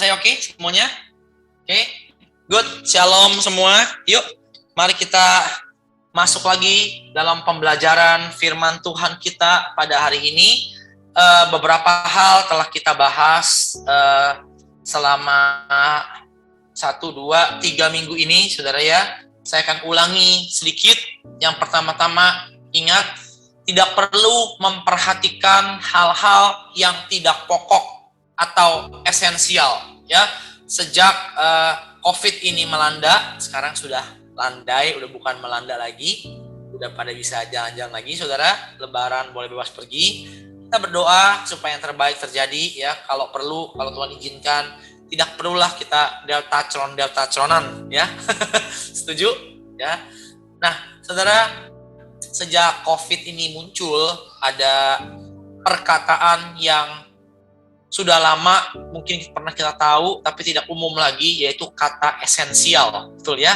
saya oke semuanya? Oke, good. Shalom semua. Yuk, mari kita masuk lagi dalam pembelajaran firman Tuhan kita pada hari ini. Beberapa hal telah kita bahas selama 1, 2, 3 minggu ini, saudara ya. Saya akan ulangi sedikit. Yang pertama-tama, ingat, tidak perlu memperhatikan hal-hal yang tidak pokok atau esensial, ya. Sejak COVID ini melanda, sekarang sudah landai, udah bukan melanda lagi, udah pada bisa jalan-jalan lagi, saudara. Lebaran boleh bebas pergi. Kita berdoa supaya yang terbaik terjadi, ya. Kalau perlu, kalau Tuhan izinkan, tidak perlulah kita delta-tronan, ya. Setuju, ya. Nah, saudara, sejak COVID ini muncul, ada perkataan yang sudah lama mungkin pernah kita tahu, tapi tidak umum lagi, yaitu kata esensial, betul ya?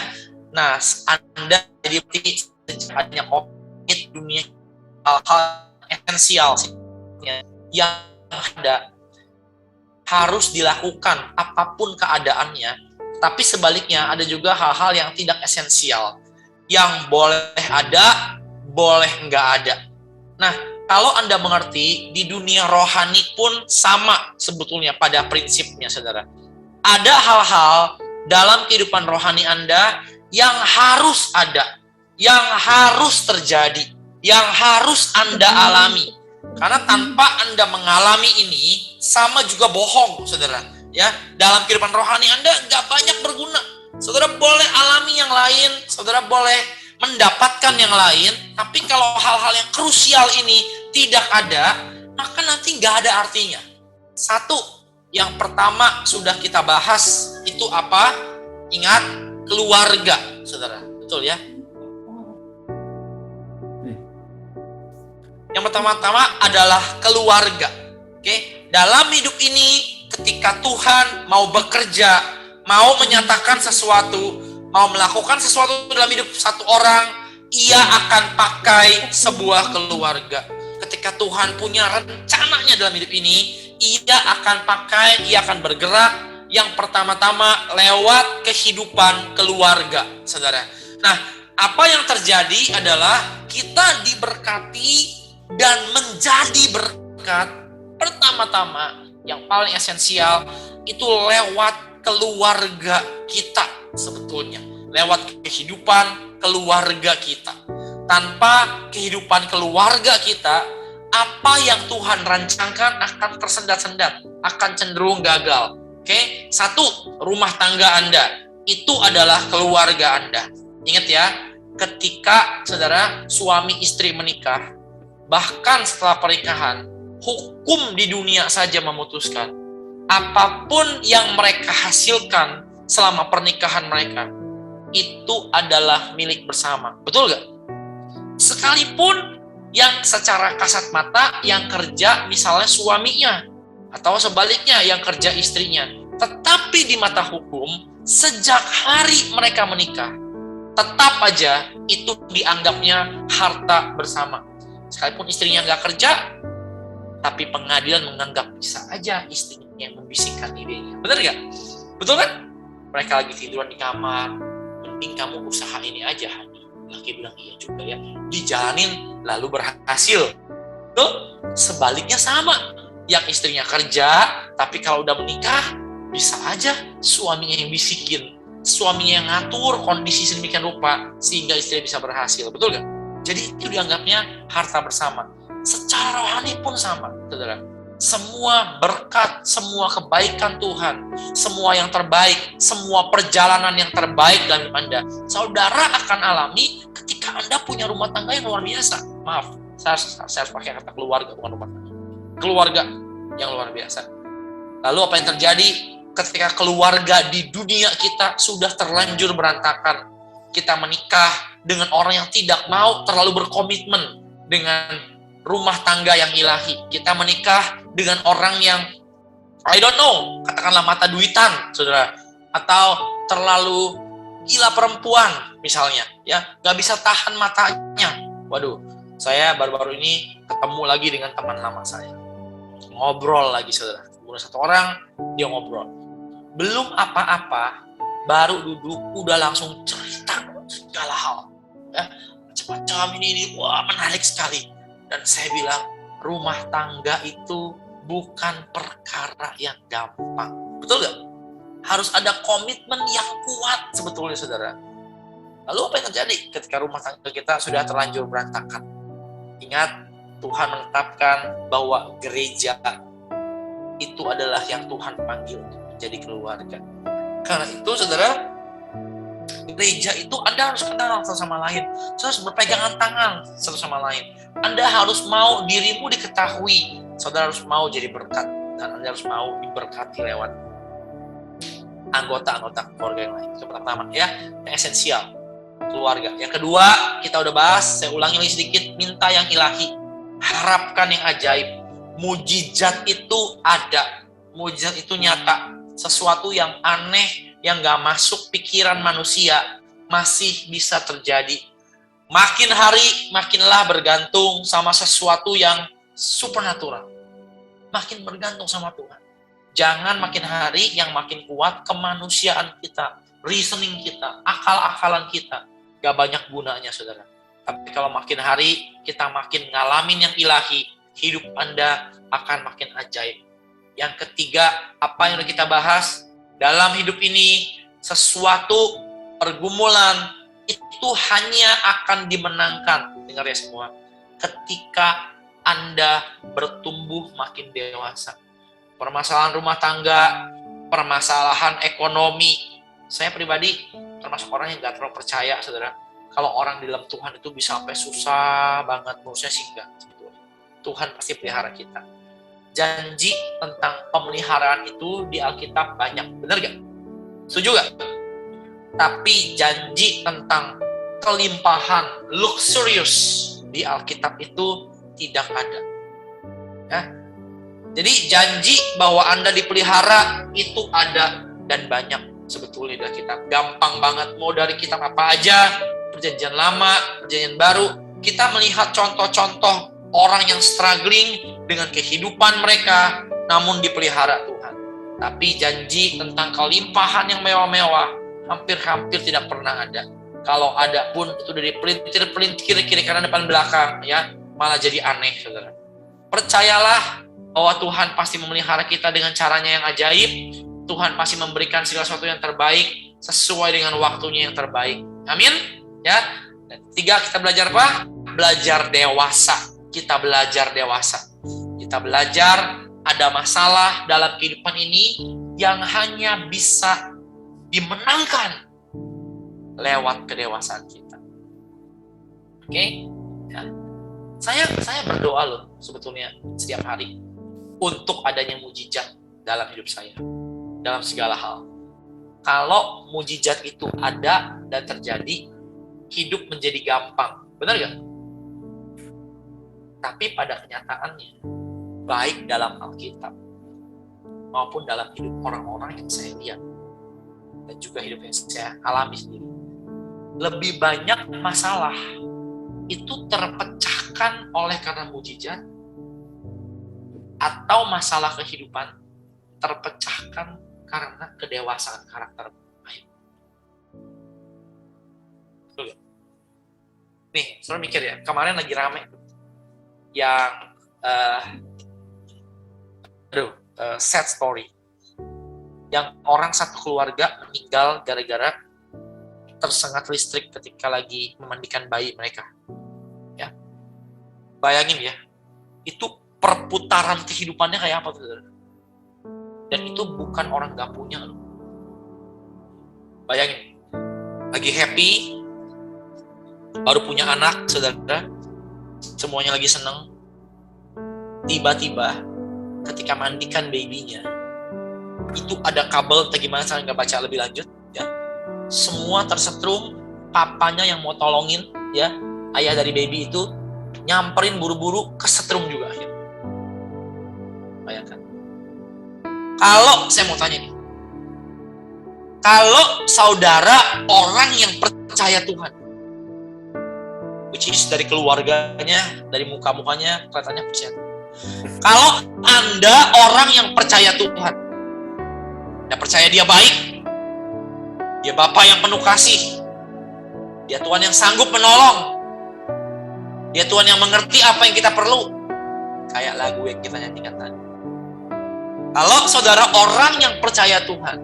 Nah, Anda jadi sejak adanya COVID, dunia hal-hal esensial yang ada harus dilakukan apapun keadaannya, tapi sebaliknya ada juga hal-hal yang tidak esensial, yang boleh ada, boleh nggak ada. Nah, kalau Anda mengerti, di dunia rohani pun sama sebetulnya pada prinsipnya, saudara. Ada hal-hal dalam kehidupan rohani Anda yang harus ada, yang harus terjadi, yang harus Anda alami. Karena tanpa Anda mengalami ini, sama juga bohong, saudara. Ya, dalam kehidupan rohani Anda nggak banyak berguna. Saudara boleh alami yang lain, saudara boleh mendapatkan yang lain, tapi kalau hal-hal yang krusial ini tidak ada, maka nanti nggak ada artinya. Satu, yang pertama sudah kita bahas, itu apa? Ingat, keluarga, saudara. Betul ya? Yang pertama-tama adalah keluarga. Oke? Dalam hidup ini, ketika Tuhan mau bekerja, mau menyatakan sesuatu, mau melakukan sesuatu dalam hidup satu orang, ia akan pakai sebuah keluarga. Ketika Tuhan punya rencananya dalam hidup ini, ia akan pakai, ia akan bergerak yang pertama-tama lewat kehidupan keluarga, saudara. Nah, apa yang terjadi adalah kita diberkati dan menjadi berkat pertama-tama yang paling esensial itu lewat keluarga kita sebetulnya, lewat kehidupan keluarga kita. Tanpa kehidupan keluarga kita, apa yang Tuhan rancangkan akan tersendat-sendat, akan cenderung gagal. Oke? Satu, rumah tangga Anda itu adalah keluarga Anda. Ingat ya, ketika saudara suami istri menikah, bahkan setelah pernikahan, hukum di dunia saja memutuskan apapun yang mereka hasilkan selama pernikahan mereka itu adalah milik bersama. Betul gak? Sekalipun yang secara kasat mata yang kerja misalnya suaminya, atau sebaliknya yang kerja istrinya, tetapi di mata hukum sejak hari mereka menikah tetap aja itu dianggapnya harta bersama. Sekalipun istrinya nggak kerja, tapi pengadilan menganggap bisa aja istrinya yang membisikkan idenya. Benar nggak? Betul kan? Mereka lagi tiduran di kamar, mending kamu usaha ini aja, Hani. Laki bilang iya juga ya. Dijalanin lalu berhasil. Tuh, sebaliknya sama. Yang istrinya kerja, tapi kalau udah menikah, bisa aja suaminya yang bisikin. Suaminya yang ngatur kondisi sedemikian rupa sehingga istri bisa berhasil. Betul nggak? Jadi itu dianggapnya harta bersama. Secara rohani pun sama, saudara. Semua berkat, semua kebaikan Tuhan, semua yang terbaik, semua perjalanan yang terbaik dalam hidup Anda, saudara akan alami ketika Anda punya rumah tangga yang luar biasa. Maaf, saya harus pakai kata keluarga, bukan rumah tangga. Keluarga yang luar biasa. Lalu apa yang terjadi ketika keluarga di dunia kita sudah terlanjur berantakan? Kita menikah dengan orang yang tidak mau terlalu berkomitmen dengan rumah tangga yang ilahi. Kita menikah dengan orang yang I don't know, katakanlah mata duitan, saudara, atau terlalu gila perempuan misalnya, ya, nggak bisa tahan matanya. Waduh, saya baru-baru ini ketemu lagi dengan teman lama saya, ngobrol lagi, saudara. Kemudian satu orang dia ngobrol, belum apa-apa, baru duduk, udah langsung cerita segala hal. Ya, macam-macam ini, wah menarik sekali. Dan saya bilang, rumah tangga itu bukan perkara yang gampang. Betul gak? Harus ada komitmen yang kuat sebetulnya, saudara. Lalu apa yang terjadi ketika rumah tangga kita sudah terlanjur berantakan? Ingat, Tuhan menetapkan bahwa gereja itu adalah yang Tuhan panggil untuk menjadi keluarga. Karena itu, saudara, gereja itu Anda harus kenal satu sama lain. Saudara harus berpegangan tangan satu sama lain. Anda harus mau dirimu diketahui. Saudara harus mau jadi berkat. Dan Anda harus mau diberkati lewat anggota-anggota keluarga yang lain. Itu pertama, ya, yang esensial, keluarga. Yang kedua, kita udah bahas, saya ulangi lagi sedikit, minta yang ilahi. Harapkan yang ajaib. Mujizat itu ada. Mujizat itu nyata. Sesuatu yang aneh, yang gak masuk pikiran manusia, masih bisa terjadi. Makin hari, makinlah bergantung sama sesuatu yang supernatural. Makin bergantung sama Tuhan. Jangan makin hari yang makin kuat kemanusiaan kita, reasoning kita, akal-akalan kita. Gak banyak gunanya, saudara. Tapi kalau makin hari kita makin ngalamin yang ilahi, hidup Anda akan makin ajaib. Yang ketiga, apa yang kita bahas? Dalam hidup ini, sesuatu pergumulan itu hanya akan dimenangkan. Dengar ya semua. Ketika Anda bertumbuh makin dewasa. Permasalahan rumah tangga, permasalahan ekonomi. Saya pribadi termasuk orang yang gak terlalu percaya, saudara. Kalau orang di dalam Tuhan itu bisa sampai susah banget, menurut saya sih enggak. Tuhan pasti pelihara kita. Janji tentang pemeliharaan itu di Alkitab banyak, benar gak? Setuju gak? Tapi janji tentang kelimpahan, luxurious di Alkitab itu tidak ada. Ya. Jadi janji bahwa Anda dipelihara itu ada dan banyak sebetulnya di Alkitab. Gampang banget, mau dari kitab apa aja, perjanjian lama, perjanjian baru, kita melihat contoh-contoh orang yang struggling dengan kehidupan mereka, namun dipelihara Tuhan. Tapi janji tentang kelimpahan yang mewah-mewah, hampir-hampir tidak pernah ada. Kalau ada pun, itu dari pelintir kiri kanan depan belakang, ya, malah jadi aneh, saudara. Percayalah bahwa Tuhan pasti memelihara kita dengan caranya yang ajaib. Tuhan pasti memberikan segala sesuatu yang terbaik, sesuai dengan waktunya yang terbaik. Amin. Ya. Dan tiga, kita belajar apa? Belajar dewasa. Kita belajar dewasa. Kita belajar ada masalah dalam kehidupan ini yang hanya bisa dimenangkan lewat kedewasaan kita. Oke? Ya. Saya berdoa loh sebetulnya setiap hari untuk adanya mujizat dalam hidup saya. Dalam segala hal. Kalau mujizat itu ada dan terjadi, hidup menjadi gampang. Benar gak? Tapi pada kenyataannya, baik dalam Alkitab maupun dalam hidup orang-orang yang saya lihat dan juga hidup yang saya alami sendiri, lebih banyak masalah itu terpecahkan oleh karena mujizat, atau masalah kehidupan terpecahkan karena kedewasaan karakter. Nih, saudara mikir ya, kemarin lagi rame yang sad story, yang orang satu keluarga meninggal gara-gara tersengat listrik ketika lagi memandikan bayi mereka. Ya, bayangin ya, itu perputaran kehidupannya kayak apa, saudara? Dan itu bukan orang gak punya loh. Bayangin, lagi happy, baru punya anak, saudara, semuanya lagi seneng. Tiba-tiba ketika mandikan babynya, itu ada kabel atau gimana, saya nggak baca lebih lanjut ya. Semua tersetrum, papanya yang mau tolongin ya, ayah dari baby itu nyamperin buru-buru, kesetrum juga akhirnya. Bayangkan. Kalau saya mau tanya nih, kalau saudara orang yang percaya Tuhan, which is dari keluarganya, dari muka-mukanya kelihatannya percaya. Kalau Anda orang yang percaya Tuhan, Dia percaya dia baik. Dia Bapa yang penuh kasih. Dia Tuhan yang sanggup menolong. Dia Tuhan yang mengerti apa yang kita perlu. Kayak lagu yang kita nyanyikan tadi. Kalau saudara orang yang percaya Tuhan,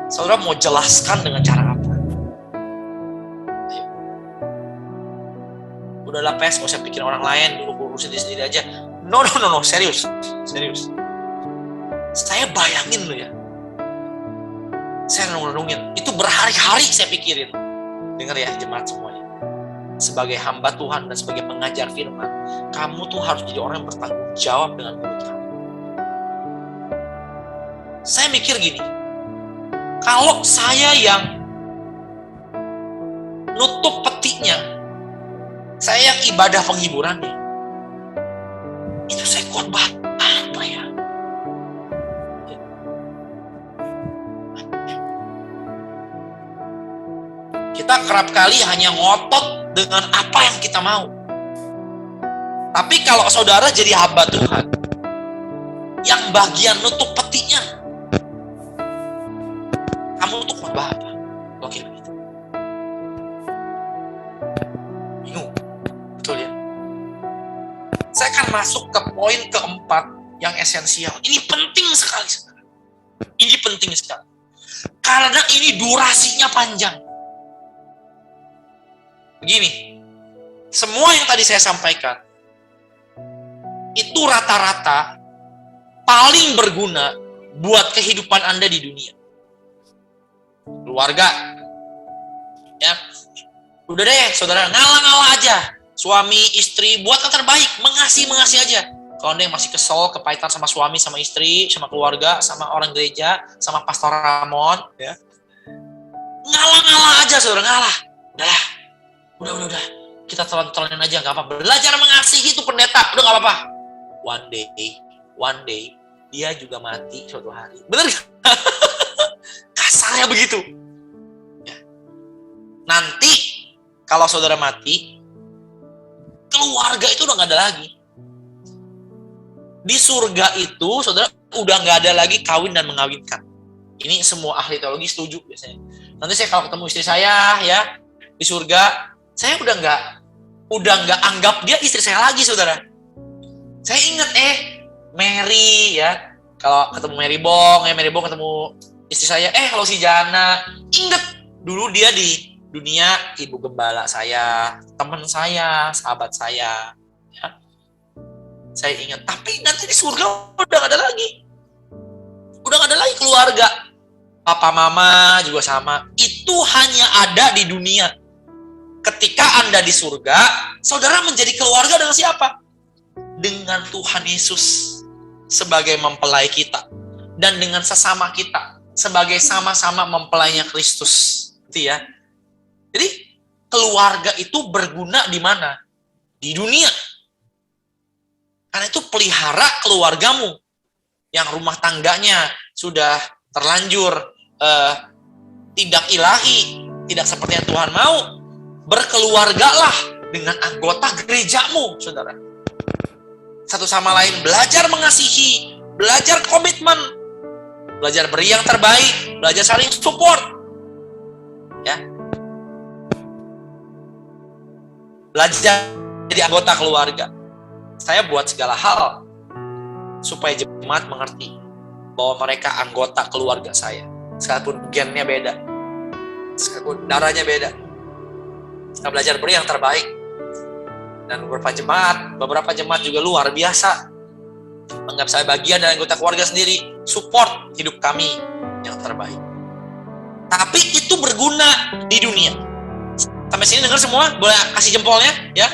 saudara mau jelaskan dengan cara apa? Ayo. Udahlah pes, gak usah bikin orang lain, dulu urusin diri sendiri aja. No, serius. Saya bayangin loh ya. Saya renung-renungin. Itu berhari-hari saya pikirin. Dengar ya jemaat semuanya. Sebagai hamba Tuhan dan sebagai pengajar firman, kamu tuh harus jadi orang yang bertanggung jawab dengan mulut kamu. Saya mikir gini, kalau saya yang nutup petinya, saya yang ibadah penghiburannya, itu saya kuat banget lah ya. Kita kerap kali hanya ngotot dengan apa yang kita mau. Tapi kalau saudara jadi hamba Tuhan, yang bagian nutup petinya, kamu tuh khotbah apa? Oke begitu. Bingung, betul ya? Saya akan masuk ke poin keempat yang esensial. Ini penting sekali, saudara. Ini penting sekali. Karena ini durasinya panjang. Begini, semua yang tadi saya sampaikan, itu rata-rata paling berguna buat kehidupan Anda di dunia. Keluarga, ya, udah deh saudara, ngalah-ngalah aja. Suami, istri, buat yang terbaik, mengasihi aja. Kalau Anda yang masih kesel, kepahitan sama suami, sama istri, sama keluarga, sama orang gereja, sama Pastor Ramon, ya, ngalah-ngalah aja saudara, ngalah. Udah. Kita telan-telanin aja, gak apa-apa. Belajar mengasihi itu pendeta, udah gak apa-apa. One day, dia juga mati suatu hari. Bener gak? Kasarnya begitu. Ya. Nanti, kalau saudara mati, keluarga itu udah gak ada lagi. Di surga itu, saudara udah gak ada lagi kawin dan mengawinkan. Ini semua ahli teologi setuju biasanya. Nanti saya kalau ketemu istri saya, ya, di surga, saya udah nggak anggap dia istri saya lagi, saudara. Saya ingat Mary, ya, kalau ketemu Mary Bong ketemu istri saya, kalau si Jana, ingat dulu dia di dunia ibu gembala saya, teman saya, sahabat saya, ya. Saya ingat, tapi nanti di surga udah nggak ada lagi keluarga, papa mama juga sama. Itu hanya ada di dunia. Ketika Anda di surga, saudara menjadi keluarga dengan siapa? Dengan Tuhan Yesus sebagai mempelai kita. Dan dengan sesama kita sebagai sama-sama mempelainya Kristus. Gitu ya. Jadi, keluarga itu berguna di mana? Di dunia. Karena itu pelihara keluargamu. Yang rumah tangganya sudah terlanjur tidak ilahi, tidak seperti yang Tuhan mau. Berkeluargalah dengan anggota gerejamu, saudara. Satu sama lain belajar mengasihi, belajar komitmen, belajar beri yang terbaik, belajar saling support. Ya. Belajar jadi anggota keluarga. Saya buat segala hal supaya jemaat mengerti bahwa mereka anggota keluarga saya. Sekalipun gennya beda, sekalipun darahnya beda. Kita belajar beri yang terbaik. Dan beberapa jemaat juga luar biasa. Menganggap saya bagian dari anggota keluarga sendiri. Support hidup kami yang terbaik. Tapi itu berguna di dunia. Sampai sini dengar semua? Boleh kasih jempolnya? Ya.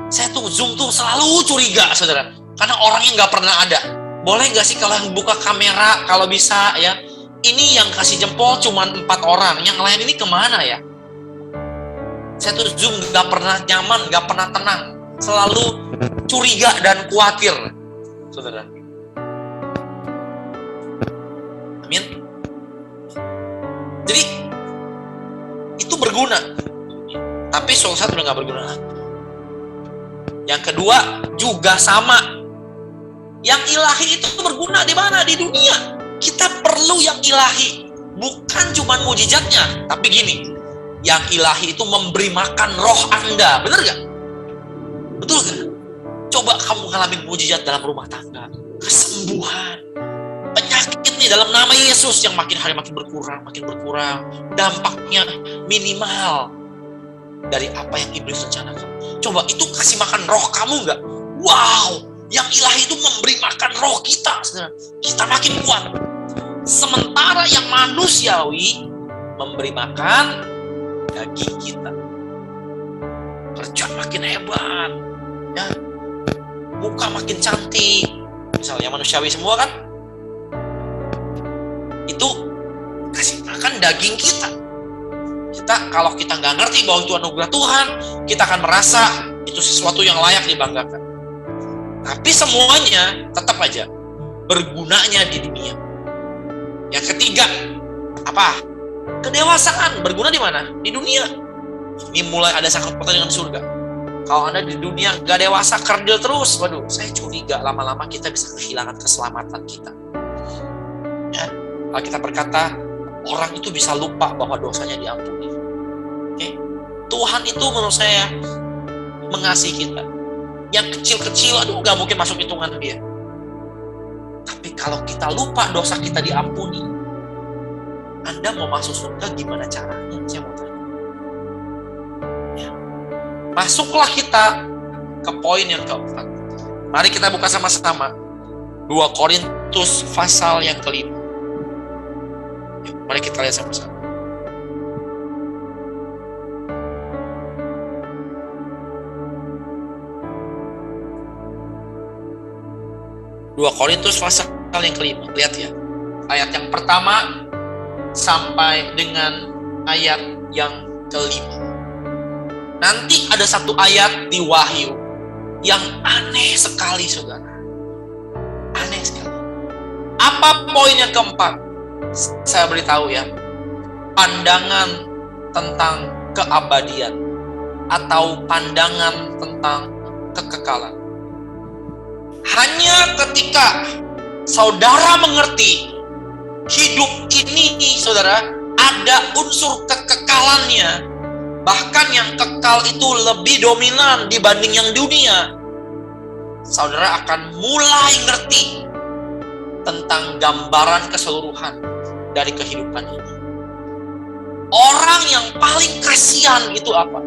Saya tuh Zoom tuh selalu curiga, saudara. Karena orangnya nggak pernah ada. Boleh nggak sih kalau yang buka kamera, kalau bisa ya. Ini yang kasih jempol cuma 4 orang. Yang lain ini kemana ya? Saya tuh Zoom gak pernah nyaman, gak pernah tenang. Selalu curiga dan khawatir, saudara. Amin. Jadi, itu berguna. Tapi suatu saat udah gak berguna. Yang kedua, juga sama. Yang ilahi itu berguna di mana? Di dunia. Kita perlu yang ilahi, bukan cuma mujizatnya, tapi gini, yang ilahi itu memberi makan roh Anda, bener gak? Betul gak? Coba kamu ngalamin mujizat dalam rumah tangga, kesembuhan, penyakit nih dalam nama Yesus yang makin hari makin berkurang, dampaknya minimal dari apa yang iblis rencanakan. Coba itu kasih makan roh kamu gak? Wow, yang ilahi itu memberi makan roh kita, saudara. Kita makin kuat. Sementara yang manusiawi memberi makan daging kita. Kerja makin hebat, ya. Muka makin cantik. Misalnya manusiawi semua kan? Itu kasih makan daging kita. Kalau kita nggak ngerti bahwa itu anugerah Tuhan, kita akan merasa itu sesuatu yang layak dibanggakan. Tapi semuanya tetap aja bergunanya di dunia. Yang ketiga, apa? Kedewasaan. Berguna di mana? Di dunia. Ini mulai ada sangkut pautan dengan surga. Kalau Anda di dunia nggak dewasa, kerdil terus, waduh, saya curiga lama-lama kita bisa kehilangan keselamatan kita. Ya, kalau kita berkata, orang itu bisa lupa bahwa dosanya diampuni. Oke? Tuhan itu menurut saya mengasihi kita. Yang kecil-kecil, aduh, gak mungkin masuk hitungan dia. Tapi kalau kita lupa dosa kita diampuni, Anda mau masuk surga gimana caranya? Saya mau tanya. Ya. Masuklah kita ke poin yang keempat. Mari kita buka sama-sama 2 Korintus pasal yang kelima. Mari kita lihat sama-sama. Dua Korintus pasal yang kelima. Lihat ya. Ayat yang pertama sampai dengan ayat yang kelima. Nanti ada satu ayat di Wahyu yang aneh sekali, saudara. Aneh sekali. Apa poin yang keempat? Saya beritahu ya, pandangan tentang keabadian atau pandangan tentang kekekalan. Hanya ketika saudara mengerti hidup ini, saudara, ada unsur kekekalannya, bahkan yang kekal itu lebih dominan dibanding yang dunia, saudara akan mulai ngerti tentang gambaran keseluruhan dari kehidupan ini. Orang yang paling kasihan itu apa?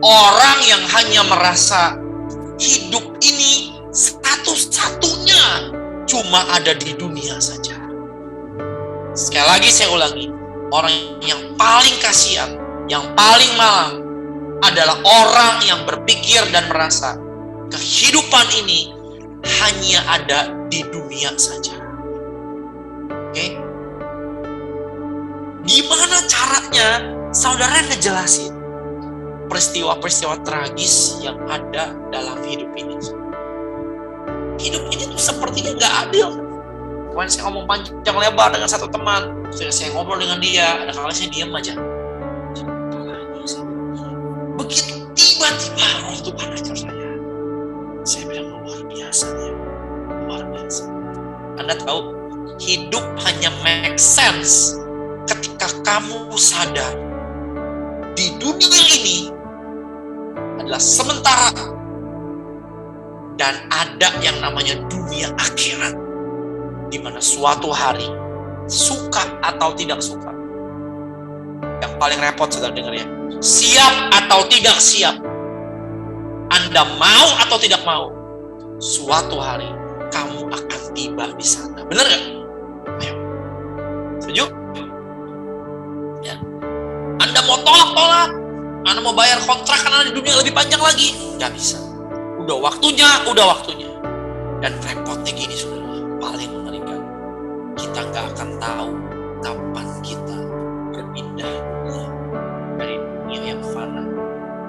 Orang yang hanya merasa hidup ini satu-satunya cuma ada di dunia saja. Sekali lagi saya ulangi, orang yang paling kasihan, yang paling malang adalah orang yang berpikir dan merasa kehidupan ini hanya ada di dunia saja. Oke? Gimana caranya saudara ngejelasin peristiwa-peristiwa tragis yang ada dalam hidup ini? Hidup ini tuh sepertinya gak adil. Kemarin saya ngomong panjang lebar dengan satu teman, saya ngobrol dengan dia, ada kali saya diam aja. Begitu tiba-tiba roh Tuhan ajar saya bilang luar biasa ya, luar biasa. Anda tahu, hidup hanya make sense ketika kamu sadar di dunia ini adalah sementara dan ada yang namanya dunia akhirat, di mana suatu hari, suka atau tidak suka, yang paling repot saudara dengar ya, siap atau tidak siap, Anda mau atau tidak mau, suatu hari kamu akan tiba di sana. Benar nggak? Ayo, setuju? Ya. Anda mau tolak, Anda mau bayar kontrak karena di dunia lebih panjang lagi, nggak bisa. Udah waktunya. Dan repotnya gini, saudara, paling mengerikan, kita nggak akan tahu kapan kita berpindah dari dunia yang fana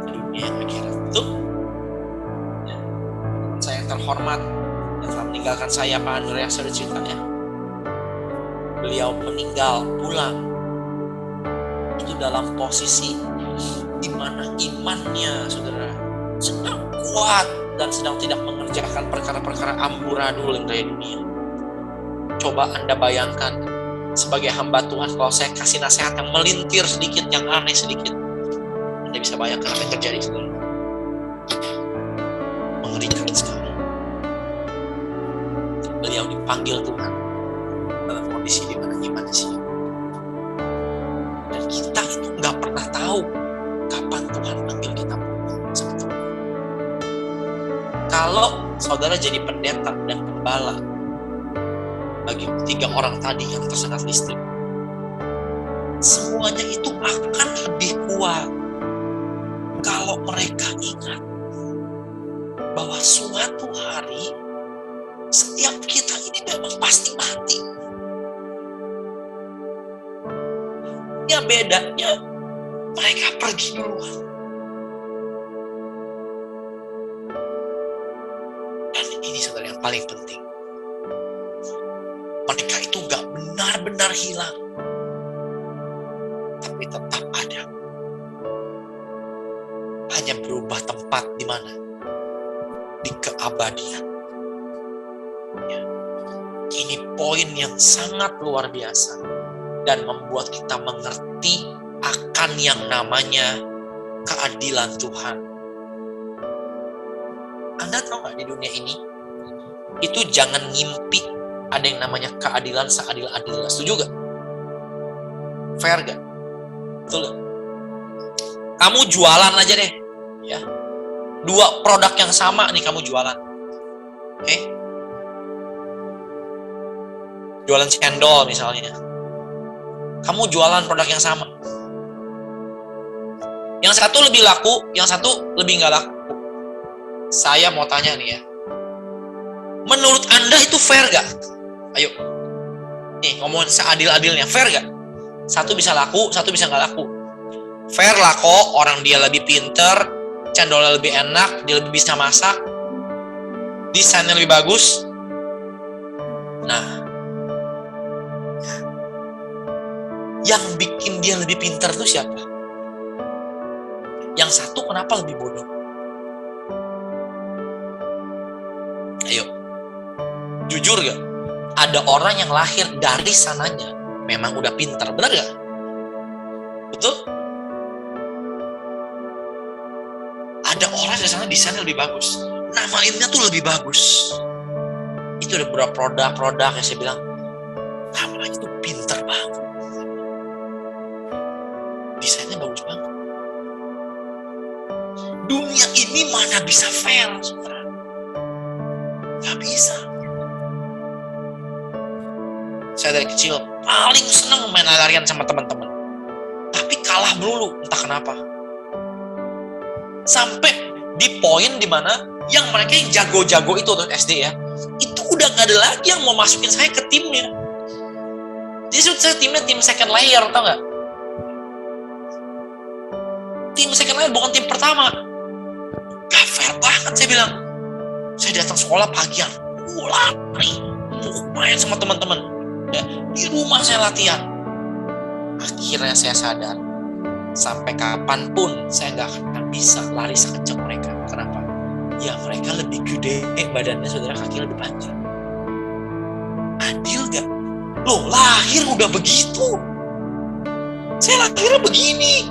ke dunia yang akhirat. Betul? Ya. Teman saya yang terhormat yang telah meninggalkan saya, Pak Andreas, sudah ceritanya. Beliau meninggal pulang itu dalam posisi di mana imannya, saudara, sedang kuat dan sedang tidak mengerjakan perkara-perkara amburadul yang dari dunia. Coba Anda bayangkan, sebagai hamba Tuhan, kalau saya kasih nasihat yang melintir sedikit, yang aneh sedikit, Anda bisa bayangkan apa yang terjadi, saudara. Mengerikan sekali. Beliau dipanggil Tuhan dalam kondisi di mana imannya siap. Dan kita itu nggak pernah tahu kapan Tuhan panggil kita sebetulnya. Kalau saudara jadi pendeta dan gembala bagi 3 orang tadi yang tersengat listrik, semuanya itu akan lebih kuat kalau mereka ingat bahwa suatu hari setiap kita ini memang pasti mati. Ya bedanya mereka pergi duluan. Dan ini saudara yang paling penting. Mereka itu gak benar-benar hilang, tapi tetap ada. Hanya berubah tempat di mana? Di keabadian. Ya. Ini poin yang sangat luar biasa dan membuat kita mengerti akan yang namanya keadilan Tuhan. Anda tahu gak, di dunia ini itu jangan ngimpi ada yang namanya keadilan seadil-adilnya. Setuju gak? Fair gak? Betul gak? Kamu jualan aja deh, ya. 2 produk yang sama nih kamu jualan. Oke? Jualan cendol misalnya. Kamu jualan produk yang sama. Yang satu lebih laku, yang satu lebih nggak laku. Saya mau tanya nih ya. Menurut Anda itu fair gak? Ayo. Nih, ngomongin seadil-adilnya. Fair gak? Satu bisa laku, satu bisa nggak laku. Fair lah kok, orang dia lebih pinter, cendolnya lebih enak, dia lebih bisa masak, desainnya lebih bagus. Nah, yang bikin dia lebih pinter tuh siapa? Yang satu kenapa lebih bodoh? Ayo, jujur gak? Ada orang yang lahir dari sananya memang udah pinter, benar gak? Betul? Ada orang di sana desainnya lebih bagus, nama ilmunya tuh lebih bagus. Itu ada beberapa produk yang saya bilang, namanya tuh pinter banget, desainnya bagus banget. Dunia ini mana bisa fair, saudara? Gak bisa. Saya dari kecil paling senang main larian sama teman-teman, tapi kalah melulu, entah kenapa. Sampai di poin dimana yang mereka yang jago-jago itu tuh SD ya, itu udah gak ada lagi yang mau masukin saya ke timnya. Jadi saya timnya tim second layer, tau gak? Tim second layer bukan tim pertama. Gak fair banget, saya bilang. Saya datang sekolah pagian, lari, main sama teman-teman. Ya, di rumah saya latihan. Akhirnya saya sadar, sampai kapanpun saya gak akan bisa lari sekencang mereka. Kenapa? Ya mereka lebih gede badannya, saudara, kaki lebih panjang. Adil gak? Loh, lahir udah begitu. Saya lahirnya begini.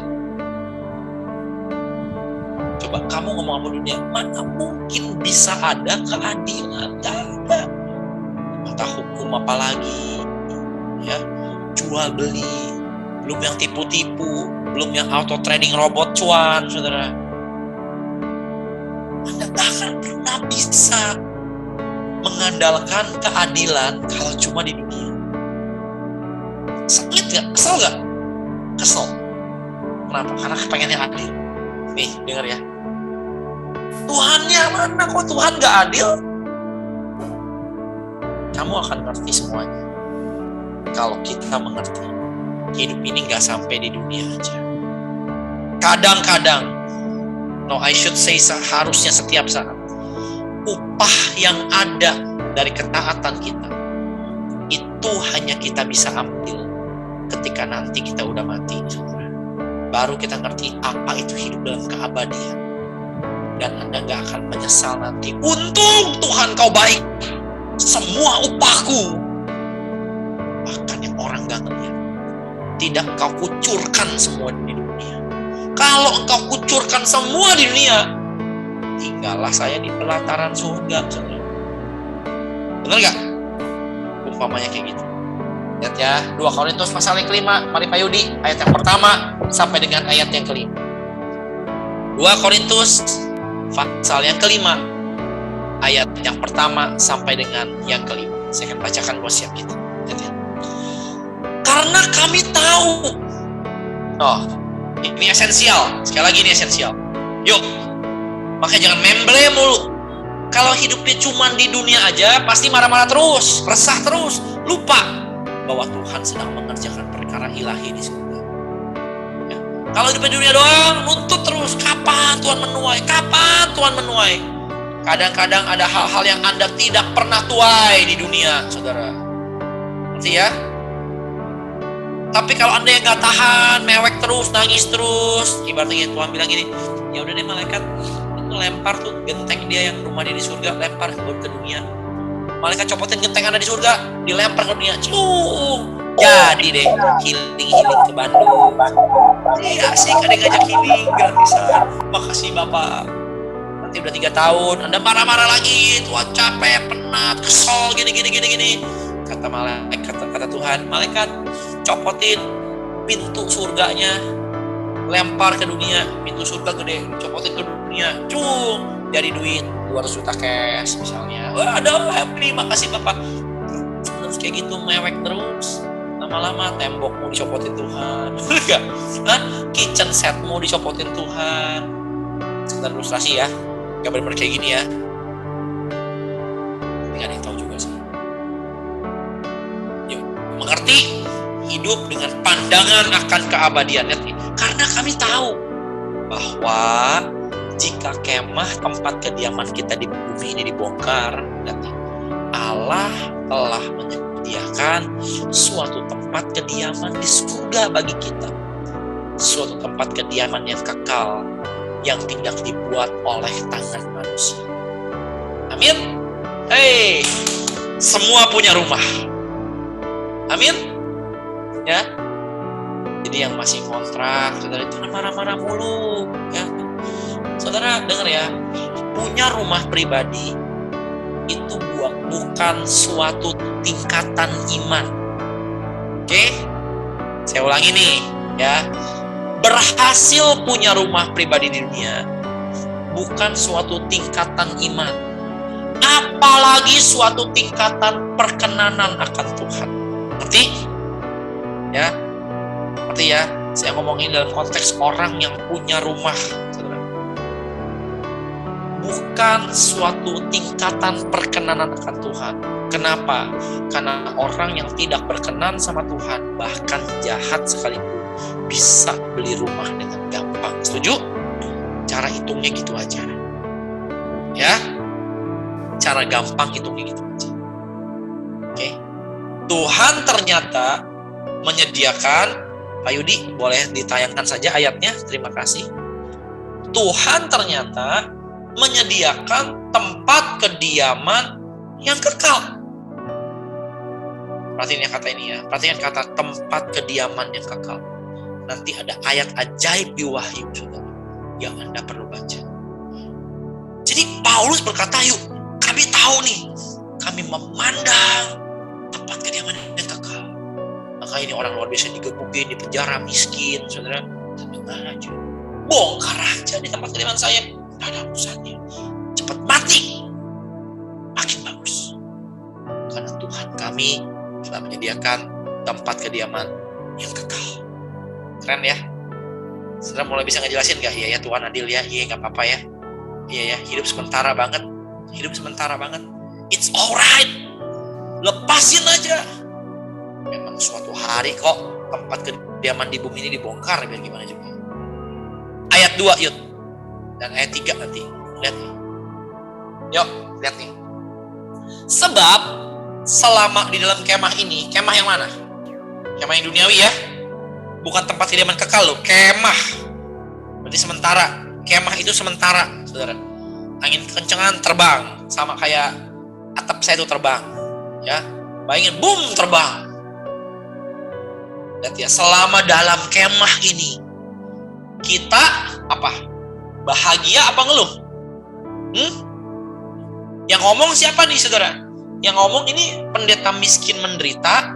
Coba kamu ngomong sama dunia, mana mungkin bisa ada keadilan? Gak ada. Mata hukum apalagi, ya, jual beli, belum yang tipu-tipu, belum yang auto trading robot cuan, saudara. Anda tak akan pernah bisa mengandalkan keadilan kalau cuma di dunia. Sakit gak? Kesel gak? Kesel. Kenapa? Karena pengennya adil. Nih, dengar ya. Tuhannya mana kok Tuhan gak adil? Kamu akan ngerti semuanya kalau kita mengerti hidup ini gak sampai di dunia aja. Kadang-kadang, no, I should say seharusnya setiap saat, upah yang ada dari ketaatan kita itu hanya kita bisa ambil ketika nanti kita udah mati. Baru kita ngerti apa itu hidup dalam keabadian. Dan Anda gak akan menyesal nanti. Untung Tuhan kau baik, semua upahku tidak kau kucurkan semua di dunia. Kalau engkau kucurkan semua di dunia, tinggallah saya di pelataran surga. Benar gak? Umpamanya kayak gitu. Lihat ya, 2 Korintus pasal yang kelima. Mari Pak Yudi, ayat yang pertama sampai dengan ayat yang kelima. 2 Korintus pasal yang kelima, ayat yang pertama sampai dengan yang kelima. Saya akan bacakan buat siap kita. Lihat ya. Karena kami tahu. Oh, ini esensial. Sekali lagi ini esensial. Yuk, makanya jangan memble mulu. Kalau hidupnya cuma di dunia aja, pasti marah-marah terus, resah terus, lupa bahwa Tuhan sedang mengerjakan perkara ilahi di surga. Ya. Kalau hidupnya dunia doang, nuntut terus, kapan Tuhan menuai? Kapan Tuhan menuai? Kadang-kadang ada hal-hal yang Anda tidak pernah tuai di dunia, saudara. Ngerti ya? Tapi kalau Anda yang gak tahan, mewek terus, nangis terus, ibaratnya Tuhan bilang gini, ya udah deh malaikat, itu lempar tuh genteng dia yang rumah dia di surga, lempar ke dunia. Malaikat copotin genteng Anda di surga, dilempar ke dunia. Jadi deh healing ke Bandung. Iya sih, ada yang ngajak healing gratisan. Makasih Bapak. Nanti udah 3 tahun, Anda marah-marah lagi, Tuhan capek, penat, kesel, gini. Kata malaikat, kata Tuhan, malaikat copotin pintu surganya, lempar ke dunia, pintu surga gede, copotin ke dunia, jadi duit 200 juta cash misalnya. Wah, ada happy, makasih Bapak. Terus kayak gitu mewek terus, lama-lama tembokmu dicopotin Tuhan. Enggak? Nah, kitchen setmu dicopotin Tuhan. Sebentar ilustrasi ya, gak bener-bener kayak gini ya. Tapi gak ada yang tahu juga sih. Yuk, mengerti? Hidup dengan pandangan akan keabadian. Karena kami tahu bahwa jika kemah tempat kediaman kita di bumi ini dibongkar, Allah telah menyediakan suatu tempat kediaman di surga bagi kita. Suatu tempat kediaman yang kekal, yang tidak dibuat oleh tangan manusia. Amin. Hei, semua punya rumah. Amin. Ya, jadi yang masih kontrak, saudara itu marah-marah mulu, ya. Saudara dengar ya, punya rumah pribadi itu bukan suatu tingkatan iman. Oke, saya ulangi nih, ya. Berhasil punya rumah pribadi di dunia bukan suatu tingkatan iman, apalagi suatu tingkatan perkenanan akan Tuhan. Ngerti? Ya, berarti ya, saya ngomongin dalam konteks orang yang punya rumah, saudara. Bukan suatu tingkatan perkenanan akan Tuhan. Kenapa? Karena orang yang tidak berkenan sama Tuhan, bahkan jahat sekalipun, bisa beli rumah dengan gampang. Setuju? Cara hitungnya gitu aja. Ya, cara gampang hitungnya gitu aja. Oke. Tuhan ternyata menyediakan, Pak Yudi boleh ditayangkan saja ayatnya, terima kasih. Tuhan ternyata menyediakan tempat kediaman yang kekal. Perhatikan kata ini ya, perhatikan kata tempat kediaman yang kekal. Nanti ada ayat ajaib di Wahyu, saudara, yang Anda perlu baca. Jadi Paulus berkata, yuk kami tahu nih, kami memandang tempat kediaman yang kekal. Maka ini orang luar biasa digebukin, di penjara, miskin, saudara. Tenang aja, bongkar aja di tempat kediaman saya. Tidak ada urusannya. Cepat mati, makin bagus. Karena Tuhan kami telah menyediakan tempat kediaman yang kekal. Keren ya? Saudara mulai bisa ngejelasin gak? Iya ya, Tuhan adil ya. Iya, gak apa-apa ya. Iya ya, hidup sementara banget. Hidup sementara banget. It's alright. Lepasin aja. Memang suatu hari kok tempat kediaman di bumi ini dibongkar, biar gimana juga. Ayat 2 yuk. Dan ayat 3 nanti. Lihat nih. Yuk, lihat nih. Sebab selama di dalam kemah ini, kemah yang mana? Kemah yang duniawi ya. Bukan tempat kediaman kekal loh, kemah. Berarti sementara. Kemah itu sementara, saudara. Angin kencengan terbang, sama kayak atap saya itu terbang. Ya, bayangin, boom, terbang. Lihat ya, selama dalam kemah ini kita apa? Bahagia apa ngeluh? Yang ngomong siapa nih, saudara? Yang ngomong ini pendeta miskin menderita?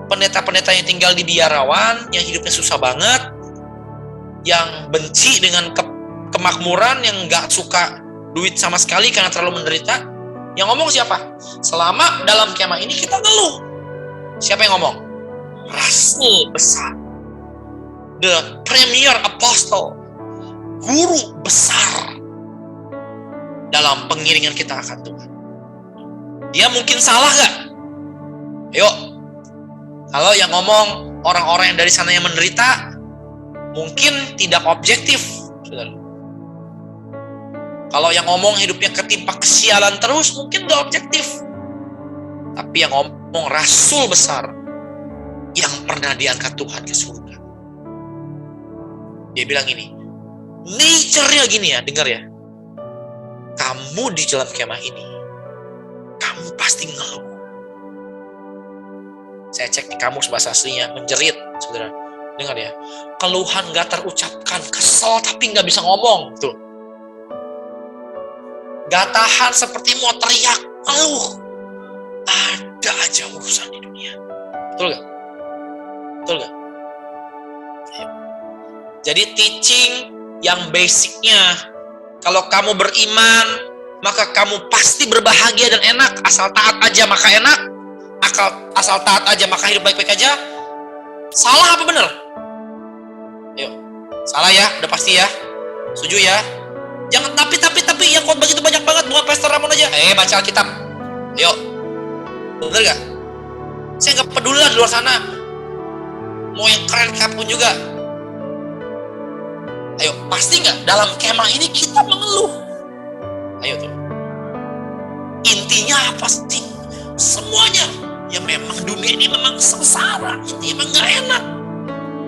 Pendeta-pendeta yang tinggal di biarawan, yang hidupnya susah banget, yang benci dengan kemakmuran, yang gak suka duit sama sekali karena terlalu menderita? Yang ngomong siapa? Selama dalam kemah ini kita ngeluh. Siapa yang ngomong? Rasul besar, the premier apostle, guru besar dalam pengiringan kita akan Tuhan. Dia mungkin salah gak? Ayo, kalau yang ngomong orang-orang yang dari sana yang menderita, mungkin tidak objektif, saudara. Kalau yang ngomong hidupnya ketimpa kesialan terus, mungkin gak objektif. Tapi yang ngomong rasul besar yang pernah diangkat Tuhan ke surga, dia bilang ini, nature-nya gini ya, dengar ya. Kamu di dalam kemah ini, kamu pasti ngeluh. Saya cek di kamus bahasa aslinya, menjerit, saudara. Dengar ya, keluhan gak terucapkan, kesel tapi gak bisa ngomong, tuh. Gak tahan seperti mau teriak, ngeluh. Ada aja urusan di dunia. Betul gak? Betul gak? Jadi teaching yang basicnya, kalau kamu beriman, maka kamu pasti berbahagia dan enak. Asal taat aja maka enak. Asal taat aja maka hidup baik-baik aja. Salah apa benar? Ayo, salah ya, udah pasti ya. Setuju ya? Jangan tapi yang khotbah itu banyak banget, bukan Pastor Ramon aja. Baca Alkitab. Ayo. Bener gak? Saya gak peduli lah di luar sana. Mau yang keren kapun juga. Ayo, pasti gak dalam kemah ini kita mengeluh? Ayo tuh. Intinya apa sih? Semuanya. Ya memang dunia ini memang sengsara. Ini memang gak enak.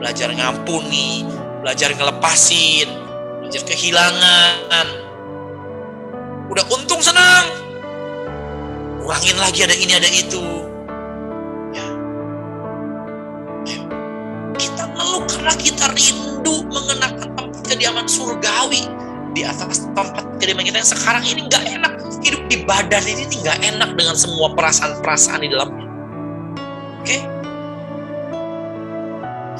Belajar ngampuni, belajar ngelepasin, belajar kehilangan. Udah untung senang. Kurangin lagi ada ini ada itu. Ya. Ayo. Kita ngeluh karena kita rindu mengenakan tempat kediaman surgawi di atas tempat kediaman kita yang sekarang ini nggak enak. Hidup di badan ini nggak enak dengan semua perasaan-perasaan di dalamnya. Oke?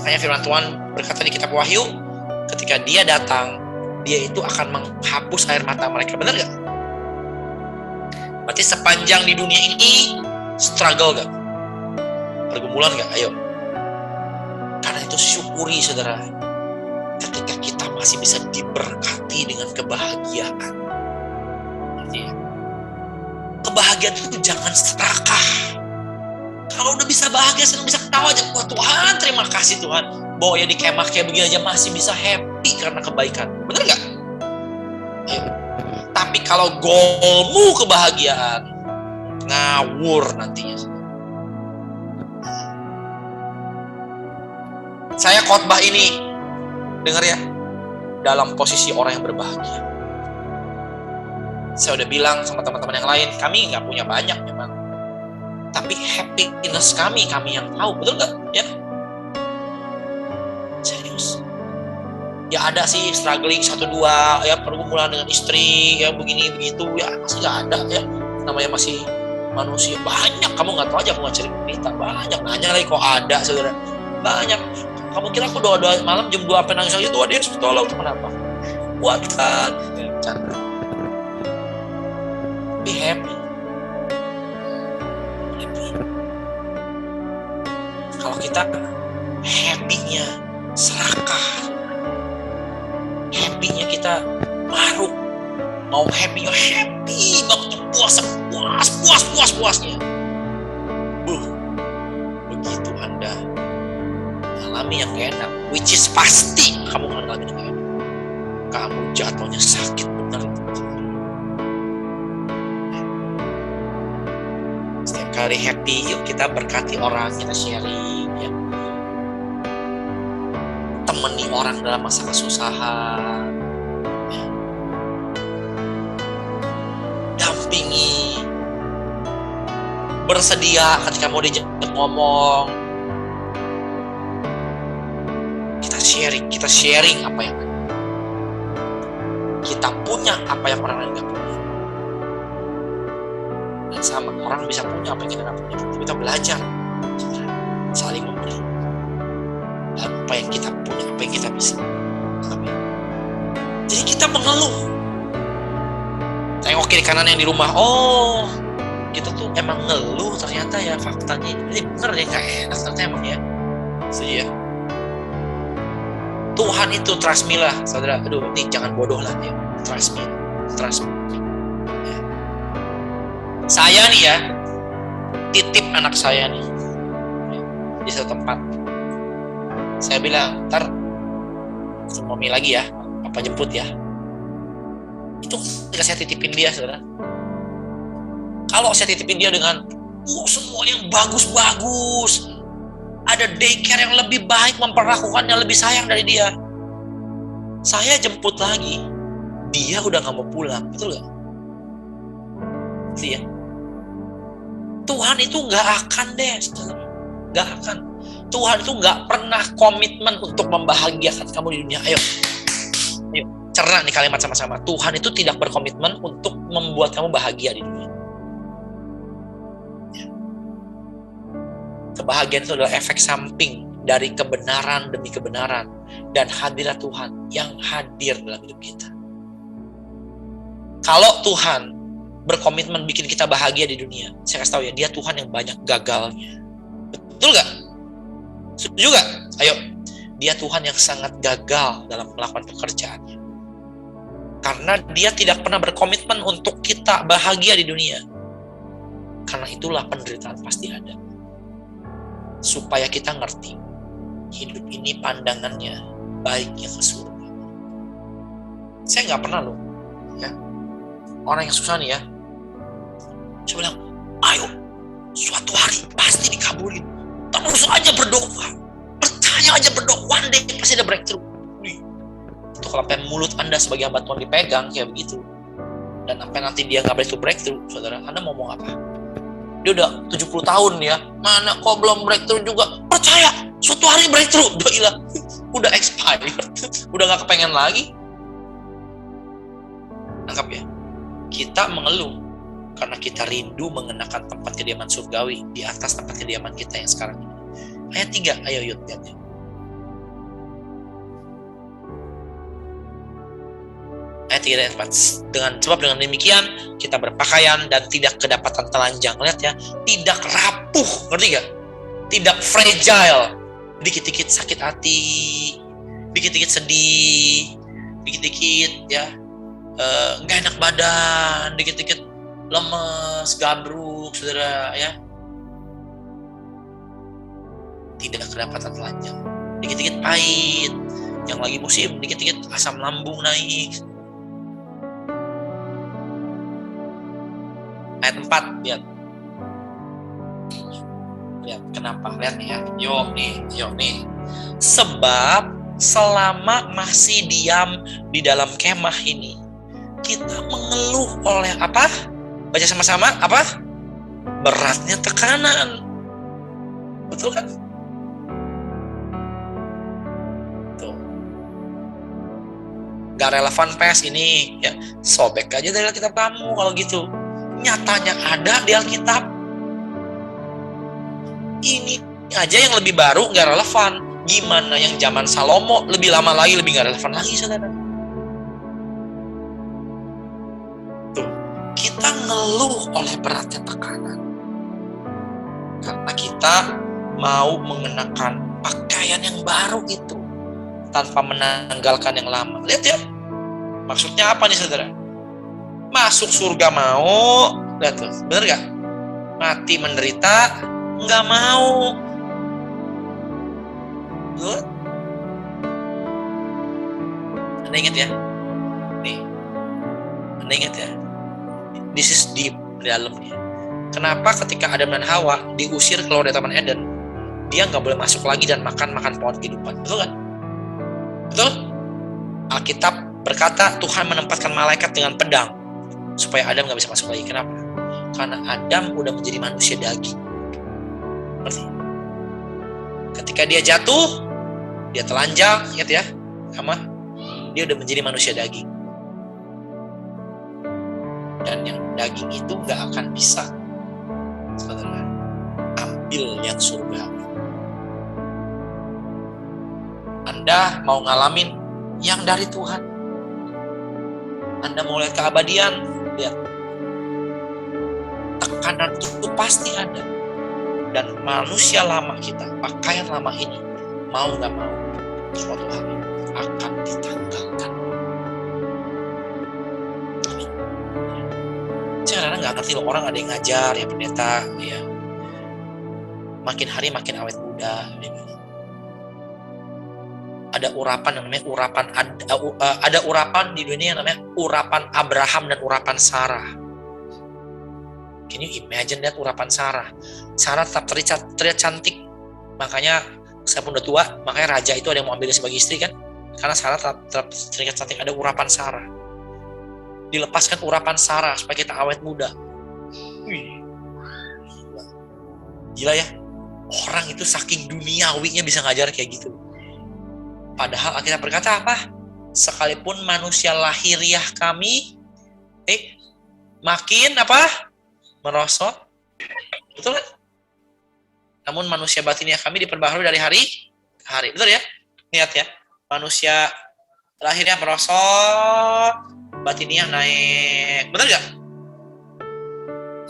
Makanya firman Tuhan berkata di kitab Wahyu, ketika Dia datang, Dia itu akan menghapus air mata mereka. Benar gak? Berarti sepanjang di dunia ini struggle gak? Pergumulan gak? Ayo. Karena itu syukuri, saudara, ketika kita masih bisa diberkati dengan kebahagiaan. Artinya, kebahagiaan itu jangan serakah. Kalau udah bisa bahagia, senang bisa ketawa aja. Wah Tuhan, terima kasih Tuhan. Bahwa ya di kemah kayak begini aja masih bisa happy karena kebaikan. Bener gak? Ayo. Tapi kalau goalmu kebahagiaan, ngawur nantinya. Saya khotbah ini, dengar ya, dalam posisi orang yang berbahagia. Saya udah bilang sama teman-teman yang lain, kami nggak punya banyak memang. Tapi happiness kami yang tahu, betul nggak? Ya, serius. Ya ada sih struggling 1-2, ya pergumulan dengan istri, ya begini begitu, ya masih nggak ada ya. Namanya masih manusia. Banyak, kamu nggak tahu aja, aku nggak cerita. Banyak, nanya lagi kok ada, saudara. Banyak. Kamu kira aku doa-doa malam jam 2 sampai nangis lagi, Tuhan Yesus tolong, kenapa? Kuatkan. Canda. Be happy. Kalau kita happy-nya serakah, happy-nya kita maruk, mau happy-nya happy banget, puasnya. Begitu Anda alami yang gak enak, which is pasti kamu akan alami yang gak enak, kamu jatuhnya sakit benar. Setiap kali happy, yuk kita berkati orang, kita sharing ya. Temani orang dalam masa kesusahan ya. Dampingi, bersedia ketika mau diajak ngomong. Kita sharing apa yang ada. Kita punya apa yang orang lain nggak punya. Dan sama, orang bisa punya apa yang kita nggak punya. Kita belajar saling memberi. Dan apa yang kita punya, apa yang kita bisa. Amin. Jadi kita mengeluh. Tengok kiri kanan yang di rumah. Oh, kita tuh emang ngeluh ternyata ya, faktanya. Ini bener ya, gak enak ternyata emang ya. Setuju ya? Tuhan itu, trust me lah, saudara. Aduh, ini jangan bodoh lah ya. Trust me. Ya. Saya nih ya, titip anak saya nih di satu tempat. Saya bilang, ntar Mami lagi ya, Papa jemput ya. Itu ketika saya titipin dia, saudara. Kalau saya titipin dia dengan semua yang bagus-bagus, ada daycare yang lebih baik, memperlakukannya lebih sayang dari dia, saya jemput lagi, dia udah gak mau pulang. Betul gak? Iya. Tuhan itu gak akan deh, saudara. Gak akan. Tuhan itu gak pernah komitmen untuk membahagiakan kamu di dunia. Ayo, cerna nih kalimat sama-sama. Tuhan itu tidak berkomitmen untuk membuat kamu bahagia di dunia. Kebahagiaan itu adalah efek samping dari kebenaran demi kebenaran dan hadirnya Tuhan yang hadir dalam hidup kita. Kalau Tuhan berkomitmen bikin kita bahagia di dunia, saya kasih tahu ya, dia Tuhan yang banyak gagalnya. Betul gak? Setuju gak? Ayo, dia Tuhan yang sangat gagal dalam melakukan pekerjaannya. Karena dia tidak pernah berkomitmen untuk kita bahagia di dunia. Karena itulah penderitaan pasti ada. Supaya kita ngerti, hidup ini pandangannya baiknya ke surga. Saya nggak pernah loh, ya, orang yang susah nih ya, saya bilang, ayo, suatu hari pasti dikabulin. Terus aja berdoa, percaya aja berdoa, one day pasti ada breakthrough. Itu kalau sampai mulut Anda sebagai hamba Tuhan dipegang kayak begitu, dan sampai nanti dia nggak breakthrough, saudara, Anda mau ngomong apa? Dia udah 70 tahun ya, mana kok belum breakthrough juga? Percaya, suatu hari breakthrough. Udah hilang, udah expired, udah gak kepengen lagi. Nangkap ya? Kita mengeluh karena kita rindu mengenakan tempat kediaman surgawi di atas tempat kediaman kita yang sekarang ini. Ayat 3, ayo yuk lihat ya. Ayat 3 dan 4. Sebab dengan demikian kita berpakaian dan tidak kedapatan telanjang. Lihat ya, tidak rapuh, ngerti gak? Tidak fragile. Dikit-dikit sakit hati, dikit-dikit sedih, dikit-dikit ya nggak enak badan, dikit-dikit lemes, gabruk, saudara ya. Tidak kedapatan telanjang. Dikit-dikit pahit, yang lagi musim, dikit-dikit asam lambung naik. Ayat 4, lihat. Lihat, kenapa? Lihat nih ya. Yuk nih. Sebab selama masih diam di dalam kemah ini, kita mengeluh oleh apa? Baca sama-sama, apa? Beratnya tekanan. Betul kan? Tuh. Gak relevan PES ini, ya. Sobek aja dari Alkitab kamu kalau gitu. Nyatanya ada di Alkitab. Ini aja yang lebih baru gak relevan. Gimana yang zaman Salomo lebih lama lagi, lebih gak relevan lagi, saudara. Tuh, kita ngeluh oleh beratnya tekanan karena kita mau mengenakan pakaian yang baru itu tanpa menanggalkan yang lama. Lihat ya, maksudnya apa nih, saudara? Masuk surga mau, lihat tuh, bener gak? Mati menderita, nggak mau. Good. Anda ingat ya? Nih, Anda ingat ya? This is deep di dalamnya. Kenapa ketika Adam dan Hawa diusir keluar dari Taman Eden, dia nggak boleh masuk lagi dan makan pohon kehidupan, betul kan? Betul? Alkitab berkata Tuhan menempatkan malaikat dengan pedang supaya Adam nggak bisa masuk lagi. Kenapa? Karena Adam udah menjadi manusia daging. Berarti ketika dia jatuh, dia telanjang, ingat ya, sama dia udah menjadi manusia daging. Dan yang daging itu gak akan bisa sebenarnya ambil yang surga. Anda mau ngalamin yang dari Tuhan, Anda mau lihat keabadian, lihat tekanan itu pasti ada. Dan manusia lama kita, pakaian lama ini, mau gak mau, suatu hari akan ditanggalkan. Saya kadang-kadang gak ngerti loh, orang ada yang ngajar, ya pendeta, ya makin hari makin awet muda. Ada urapan yang namanya ada urapan di dunia yang namanya urapan Abraham dan urapan Sarah. Can you imagine that urapan Sarah? Sarah tetap terlihat cantik. Makanya saya pun udah tua, makanya raja itu ada yang mau ambil sebagai istri kan? Karena Sarah tetap terlihat cantik. Ada urapan Sarah. Dilepaskan urapan Sarah supaya kita awet muda. Wih, gila ya. Orang itu saking duniawinya bisa ngajar kayak gitu. Padahal Alkitab berkata apa? Sekalipun manusia lahiriah kami makin apa? Merosot. Betul kan? Namun manusia batiniah kami diperbaharui dari hari ke hari. Betul ya? Lihat ya. Manusia lahirnya merosot, batiniah naik. Betul gak?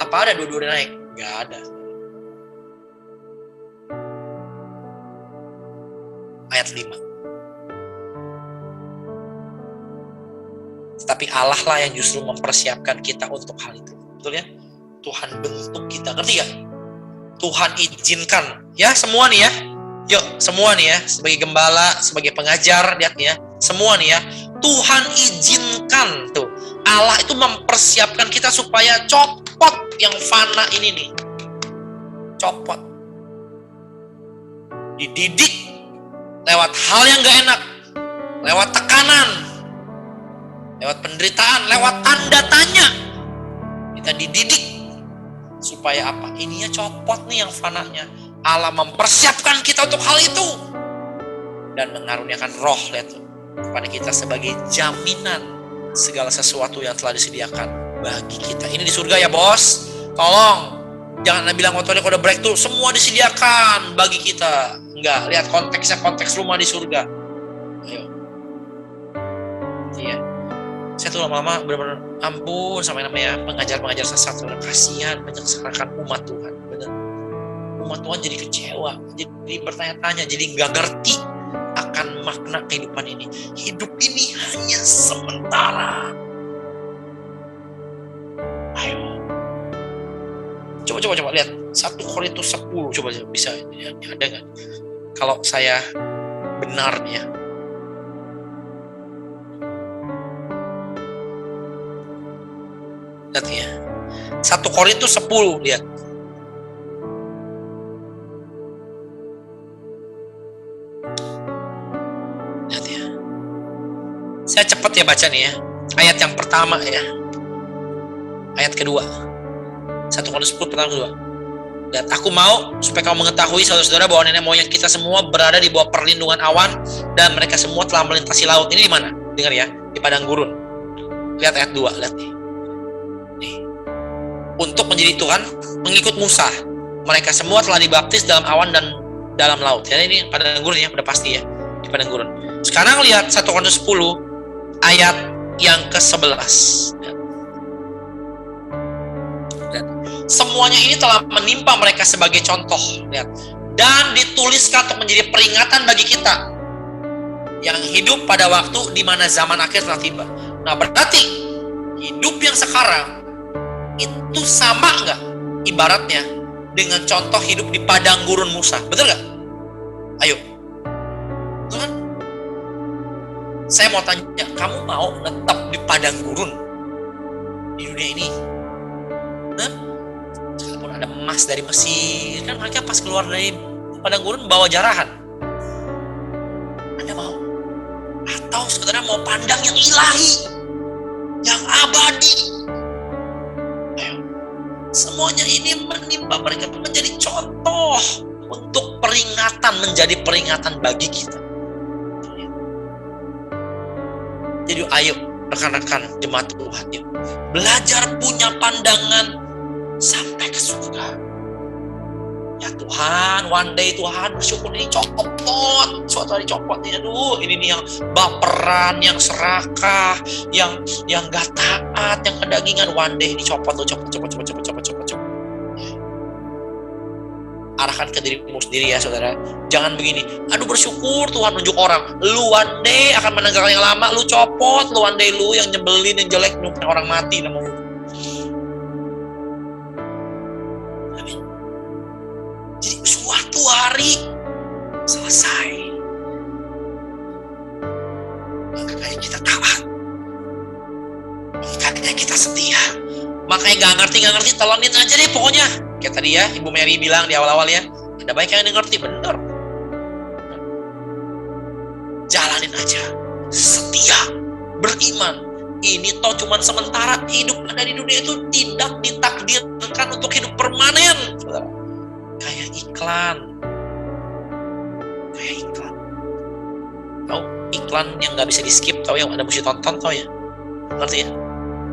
Apa ada dua-duanya naik? Gak ada. Ayat 5. Tetapi Allah lah yang justru mempersiapkan kita untuk hal itu. Betul ya? Tuhan bentuk kita. Ngerti gak? Tuhan izinkan. Ya, semua nih ya. Yuk, semua nih ya. Sebagai gembala, sebagai pengajar, lihat nih ya. Semua nih ya. Tuhan izinkan tuh. Allah itu mempersiapkan kita supaya copot yang fana ini nih. Copot. Dididik lewat hal yang gak enak. Lewat tekanan. Lewat penderitaan, lewat tanda tanya. Kita dididik supaya apa? Ininya copot nih yang fananya. Allah mempersiapkan kita untuk hal itu dan mengaruniakan roh itu kepada kita sebagai jaminan segala sesuatu yang telah disediakan bagi kita. Ini di surga ya bos. Tolong jangan bilang waktu udah breakthrough semua disediakan bagi kita. Enggak, lihat konteksnya, konteks rumah di surga. Ayo. Iya. Saya tuh lama-lama benar-benar ampun sama yang namanya pengajar-pengajar sesat. Kasihan menyengsarakan umat Tuhan. Benar. Umat Tuhan jadi kecewa, jadi bertanya-tanya, jadi nggak ngerti akan makna kehidupan ini. Hidup ini hanya sementara. Ayo. Coba lihat 1 Korintus 10. Coba bisa ada nggak? Kalau saya benar nih ya. Lihat ya. 1 Korintus 10, lihat. Lihat ya. Saya cepat ya baca nih ya. Ayat yang pertama ya. Ayat kedua. 1 Korintus 10 pertama kedua. Dan aku mau supaya kamu mengetahui saudara-saudara bahwa nenek moyang kita semua berada di bawah perlindungan awan dan mereka semua telah melintasi laut. Ini di mana? Dengar ya, di padang gurun. Lihat ayat 2, lihat nih. Untuk menjadi Tuhan mengikut Musa. Mereka semua telah dibaptis dalam awan dan dalam laut. Jadi ini padang gurun ya, udah pasti ya, di padang gurun. Sekarang lihat 1 Korintus 10 ayat yang ke-11. Semuanya ini telah menimpa mereka sebagai contoh, lihat, dan dituliskan untuk menjadi peringatan bagi kita yang hidup pada waktu di mana zaman akhir telah tiba. Nah, berarti hidup yang sekarang itu sama nggak ibaratnya dengan contoh hidup di padang gurun Musa? Betul nggak? Ayo, betul kan? Saya mau tanya, kamu mau tetap di padang gurun di dunia ini? Sekalipun ada emas dari Mesir, kan mereka pas keluar dari padang gurun bawa jarahan. Anda mau? Atau sebenarnya mau pandang yang ilahi, yang abadi? Ayo. Semuanya ini menimpa mereka menjadi contoh untuk peringatan, menjadi peringatan bagi kita. Jadi ayo rekan-rekan jemaat Tuhan, yuk belajar punya pandangan sampai ke surga. Ya Tuhan, one day Tuhan bersyukur ini copot, suatu hari copot nih, aduh ini nih yang baperan, yang serakah, yang gak taat, yang kedagingan, one day ini copot. Arahkan ke dirimu sendiri ya saudara, jangan begini, aduh bersyukur Tuhan nunjuk orang, lu one day akan menegakkan yang lama, lu copot, lu one day lu yang nyebelin, yang jelek, nyumpain orang mati namanya. Amin. Jadi suatu hari selesai, makanya kita taat, makanya kita setia, makanya gak ngerti telonin aja deh pokoknya. Kayak tadi ya Ibu Mary bilang di awal-awal ya, ada baik yang ngerti, bener, jalanin aja, setia, beriman. Ini toh cuman sementara, hidup Anda di dunia itu tidak ditakdirkan untuk hidup permanen, saudara. Kayak iklan. Tahu iklan yang nggak bisa di skip, tahu yang Anda mesti tonton, tahu ya, ngerti ya?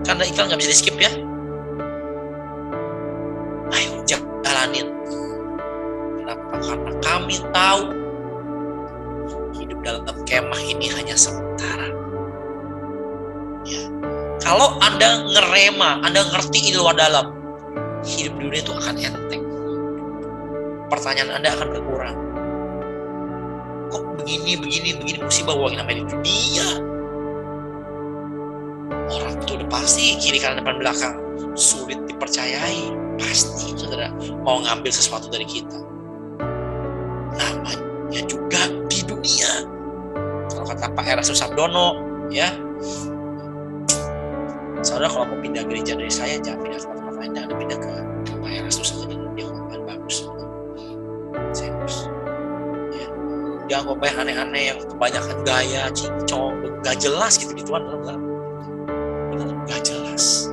Karena iklan nggak bisa di skip ya. Ayo jalanin. Kenapa? Karena kami tahu hidup dalam kemah ini hanya sementara. Ya. Kalau Anda ngerema, Anda ngerti ini luar dalam, hidup dunia itu akan enteng. Pertanyaan Anda akan berkurang. Kok begini musibah yang namanya di dunia? Orang itu udah pasti kiri kanan depan belakang sulit dipercayai. Pasti saudara mau ngambil sesuatu dari kita. Namanya juga di dunia. Kalau kata Pak Erastus Sabdono, ya, saudara kalau mau pindah gereja dari saya, jangan pindah ke tempat lain, Anda pindah ke Pak Erastus saja, dia ngomong bagus. Serius. Ya. Jangan ngomong yang aneh-aneh, yang kebanyakan gaya, cincong, gak jelas gitu-gituan, gak jelas.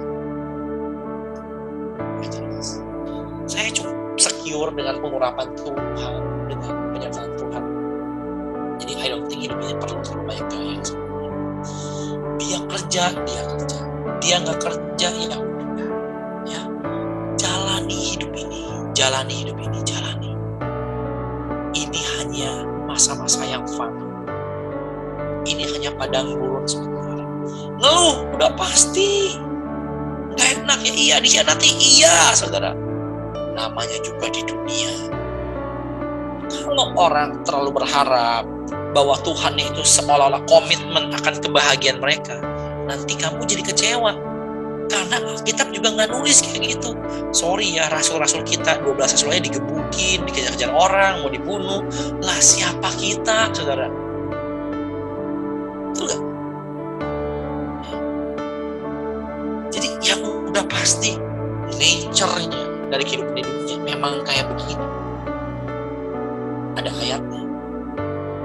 Saya cukup secure dengan pengurapan Tuhan, dengan penyertaan Tuhan. Jadi I don't think hidupnya perlu terlalu banyak gaya. Dia kerja. Dia nggak kerja, ya udah. Ya, jalani hidup ini. Ini hanya masa-masa yang fana. Ini hanya padang gurun sementara. Ngeluh udah pasti. Gak enak ya, iya dikhianati, iya saudara. Namanya juga di dunia. Kalau orang terlalu berharap bahwa Tuhan itu seolah-olah komitmen akan kebahagiaan mereka, nanti kamu jadi kecewa. Karena Alkitab juga nggak nulis kayak gitu. Sorry ya, rasul-rasul kita 12 rasulnya digebukin, dikejar-kejar orang, mau dibunuh. Lah siapa kita, saudara? Betul gak? Jadi yang udah pasti nature-nya dari kehidupan di dunia memang kayak begini. Ada ayatnya.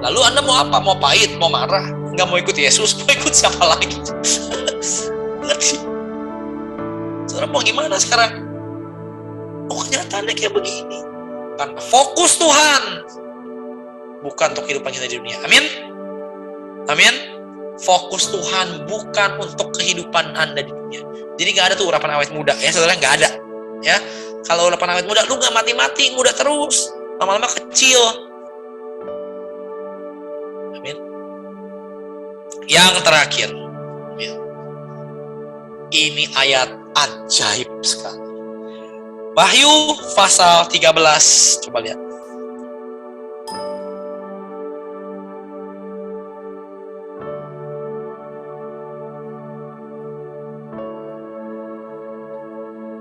Lalu Anda mau apa? Mau pahit? Mau marah? Nggak mau ikut Yesus? Mau ikut siapa lagi? Ngerti? Saudara mau gimana sekarang? Oh kenyataannya kayak begini. Karena fokus Tuhan bukan untuk kehidupan kita di dunia. Amin? Amin? Fokus Tuhan bukan untuk kehidupan Anda di dunia. Jadi nggak ada tuh urapan awet muda ya saudara, nggak ada. Ya, kalau urapan awet muda, lu nggak mati-mati, muda terus, lama-lama kecil. Amin. Yang terakhir, amin. Ini ayat ajaib sekali. Wahyu pasal 13, coba lihat.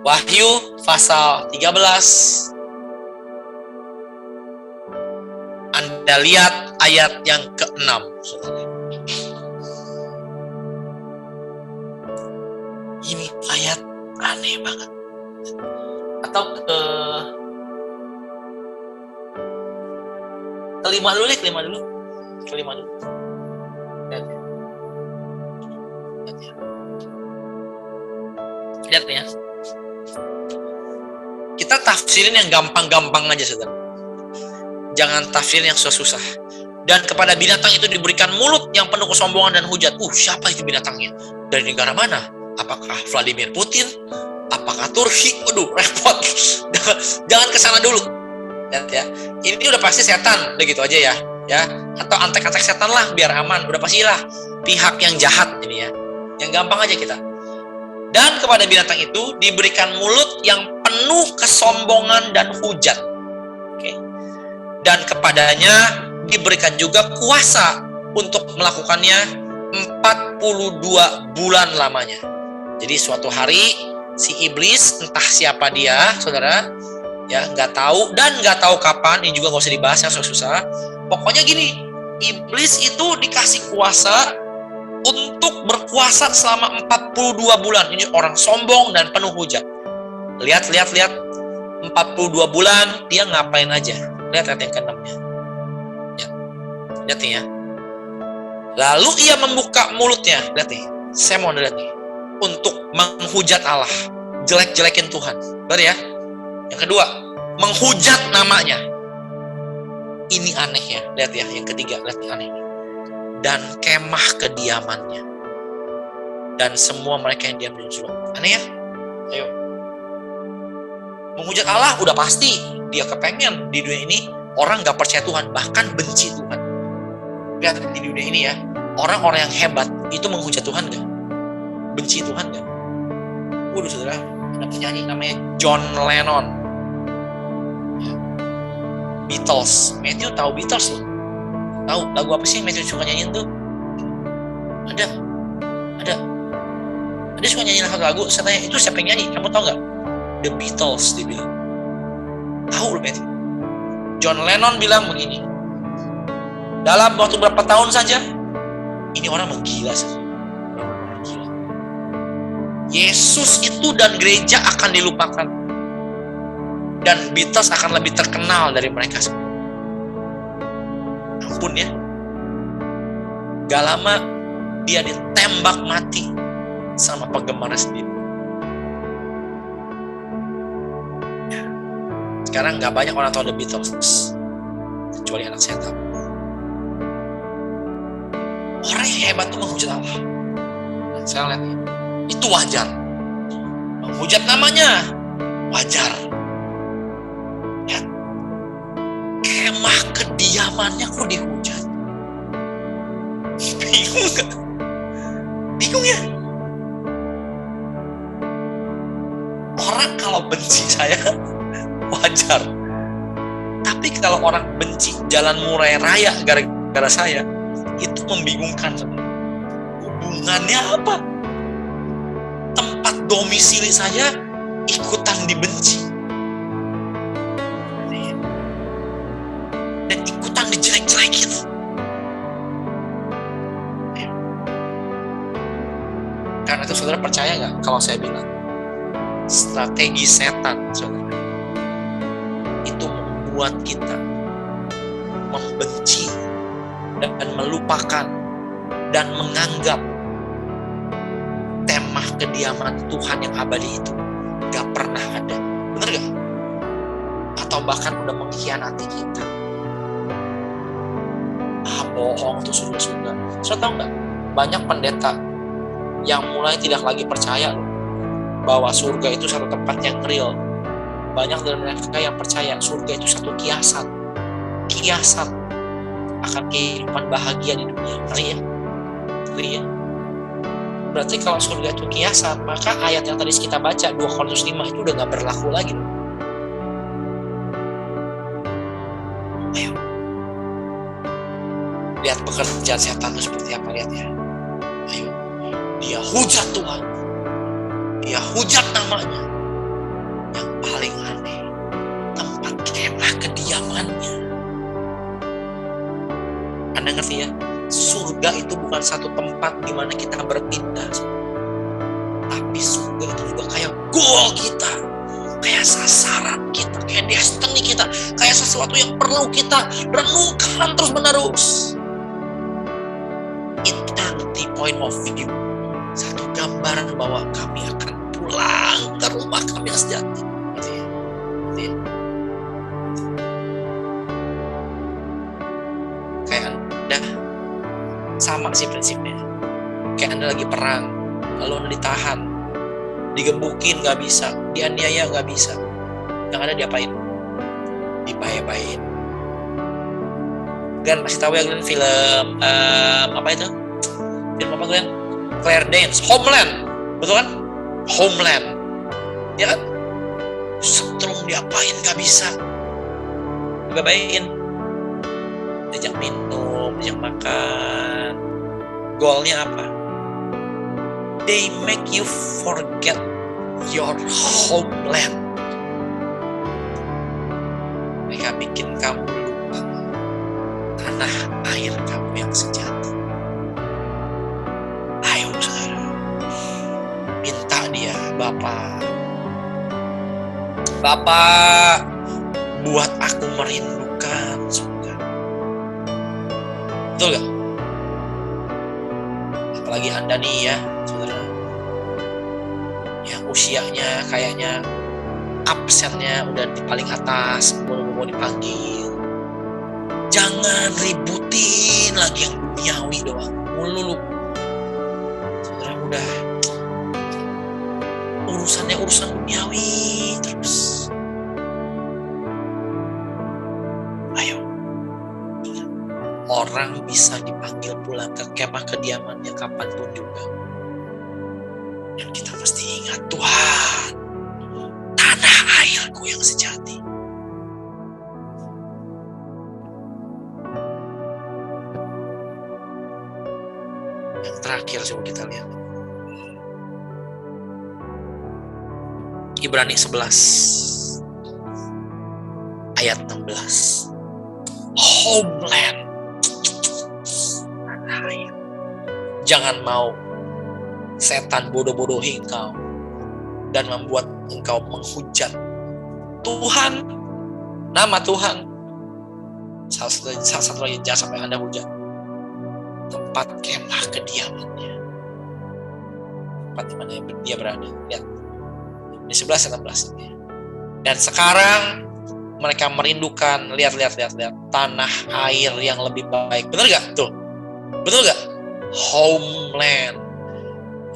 Wahyu pasal 13. Anda lihat ayat yang ke-6. Ini ayat aneh banget. Atau kelima dulu. Lihat ya. Kita tafsirin yang gampang-gampang aja, saudara. Jangan tafsirin yang susah-susah. Dan kepada binatang itu diberikan mulut yang penuh kesombongan dan hujat. Siapa itu binatangnya? Dari negara mana? Apakah Vladimir Putin? Apakah Turki? Waduh, repot. Jangan kesana dulu. Lihat ya. Ini udah pasti setan, udah gitu aja ya. Atau antek-antek setan lah, biar aman. Udah pastilah pihak yang jahat ini ya. Yang gampang aja kita. Dan kepada binatang itu diberikan mulut yang penuh kesombongan dan hujat. Oke. Dan kepadanya diberikan juga kuasa untuk melakukannya 42 bulan lamanya. Jadi suatu hari si iblis, entah siapa dia, saudara, ya nggak tahu dan nggak tahu kapan. Ini juga nggak usah dibahas yang susah-susah. Pokoknya gini, iblis itu dikasih kuasa untuk berkuasa selama 42 bulan. Ini orang sombong dan penuh hujat. Lihat. 42 bulan dia ngapain aja? Lihat yang ke-6-nya. Lihat nih ya. Lalu ia membuka mulutnya. Lihat nih. Saya mau lihat nih. Untuk menghujat Allah. Jelek-jelekin Tuhan. Benar ya? Yang kedua, menghujat namanya. Ini aneh ya. Lihat ya. Yang ketiga. Lihat nih aneh. Dan kemah kediamannya. Dan semua mereka yang diam di surga. Aneh ya? Ayo. Menghujat Allah udah pasti. Dia kepengen di dunia ini. Orang gak percaya Tuhan. Bahkan benci Tuhan. Lihat di dunia ini ya, orang-orang yang hebat itu menghujat Tuhan gak? Benci Tuhan gak? Waduh saudara, ada penyanyi namanya John Lennon ya. Beatles, Matthew tahu Beatles loh? Tahu lagu apa sih yang Matthew suka nyanyiin tuh? Ada dia suka nyanyiin lagu, saya tanya, itu siapa yang nyanyi? Kamu tahu gak? The Beatles, dia bilang. Tahu loh Matthew. John Lennon bilang begini, dalam waktu berapa tahun saja, ini orang menggila saja. Yesus itu dan gereja akan dilupakan. Dan Beatles akan lebih terkenal dari mereka semua. Ampun ya. Gak lama, dia ditembak mati sama penggemarnya sendiri. Sekarang gak banyak orang tahu The Beatles. Kecuali anak saya tahu. Orang yang hebat itu menghujat Allah. Saya lihat itu wajar. Menghujat namanya wajar. Ya. Kemah kediamannya kok dihujat. Bingung gak? Bingung ya? Orang kalau benci saya wajar. Tapi kalau orang benci jalan murai raya gara-gara saya, itu membingungkan. Hubungannya apa? Tempat domisili saya ikutan dibenci dan ikutan dijelek-jelekin. Karena itu saudara percaya gak kalau saya bilang strategi setan, saudara, itu membuat kita membenci dan melupakan dan menganggap temah kediaman Tuhan yang abadi itu gak pernah ada. Bener gak? Atau bahkan udah mengkhianati kita. Bohong tuh surga-surga. Saudara tahu gak? Banyak pendeta yang mulai tidak lagi percaya loh, bahwa surga itu satu tempat yang real. Banyak dari mereka yang percaya surga itu satu kiasan akan kehidupan bahagia di dunia. Ngeri ya? Berarti kalau surga itu kiasan, maka ayat yang tadi kita baca 2 Korintus 5 itu udah gak berlaku lagi. Ayo, lihat pekerjaan setan itu seperti apa, lihat ya. Ayo, dia hujat Tuhan, dia hujat namanya. Yang paling aneh, tempat kemah kediamannya. Anda ngerti ya? Surga itu bukan satu tempat di mana kita berpindah, tapi surga itu juga kayak goal kita, kayak sasaran kita, kayak destiny kita, kayak sesuatu yang perlu kita renungkan terus-menerus. Eternity point of view, satu gambaran bahwa kami akan pulang ke rumah kami yang sejati. gitu ya. Kayak Anda sama sih prinsipnya. Kayak Anda lagi perang, lalu Anda ditahan, digebukin nggak bisa, dianiaya nggak bisa. Yang ada diapain? Dibayai-bayain. Glenn masih tahu ya Glenn film apa itu? Film apa Glenn? Claire Danes, Homeland, betul kan? Homeland, ya kan? Setrum diapain nggak bisa, dibayain, diajak minum, diajak makan. Goalnya apa? They make you forget your homeland. Mereka bikin kamu lupa tanah air kamu yang sejati. Ayo saudara, minta dia, Bapak, buat aku merindukan surga. Betul gak? Apalagi Anda nih ya, saudara, yang usianya kayaknya absennya udah di paling atas, mau dipanggil. Jangan ributin lagi yang duniawi doang, mulu. Saudara, udah urusannya urusan duniawi terus. Ayo, orang bisa dipanggil pulang ke kemah kediamannya kapanpun juga. Dan kita mesti ingat, Tuhan, tanah airku yang sejati. Yang terakhir coba kita lihat. Ibrani 11 ayat 16. Homeland. Jangan mau setan bodoh-bodohi engkau dan membuat engkau menghujat Tuhan, nama Tuhan. Salah satu lagi, jangan sampai Anda hujat tempat kemah kediamannya, tempat di mana dia berada. Lihat di 11 ayat 16 ini. Dan sekarang mereka merindukan, lihat tanah air yang lebih baik. Benar gak? Tuh, betul gak? Homeland,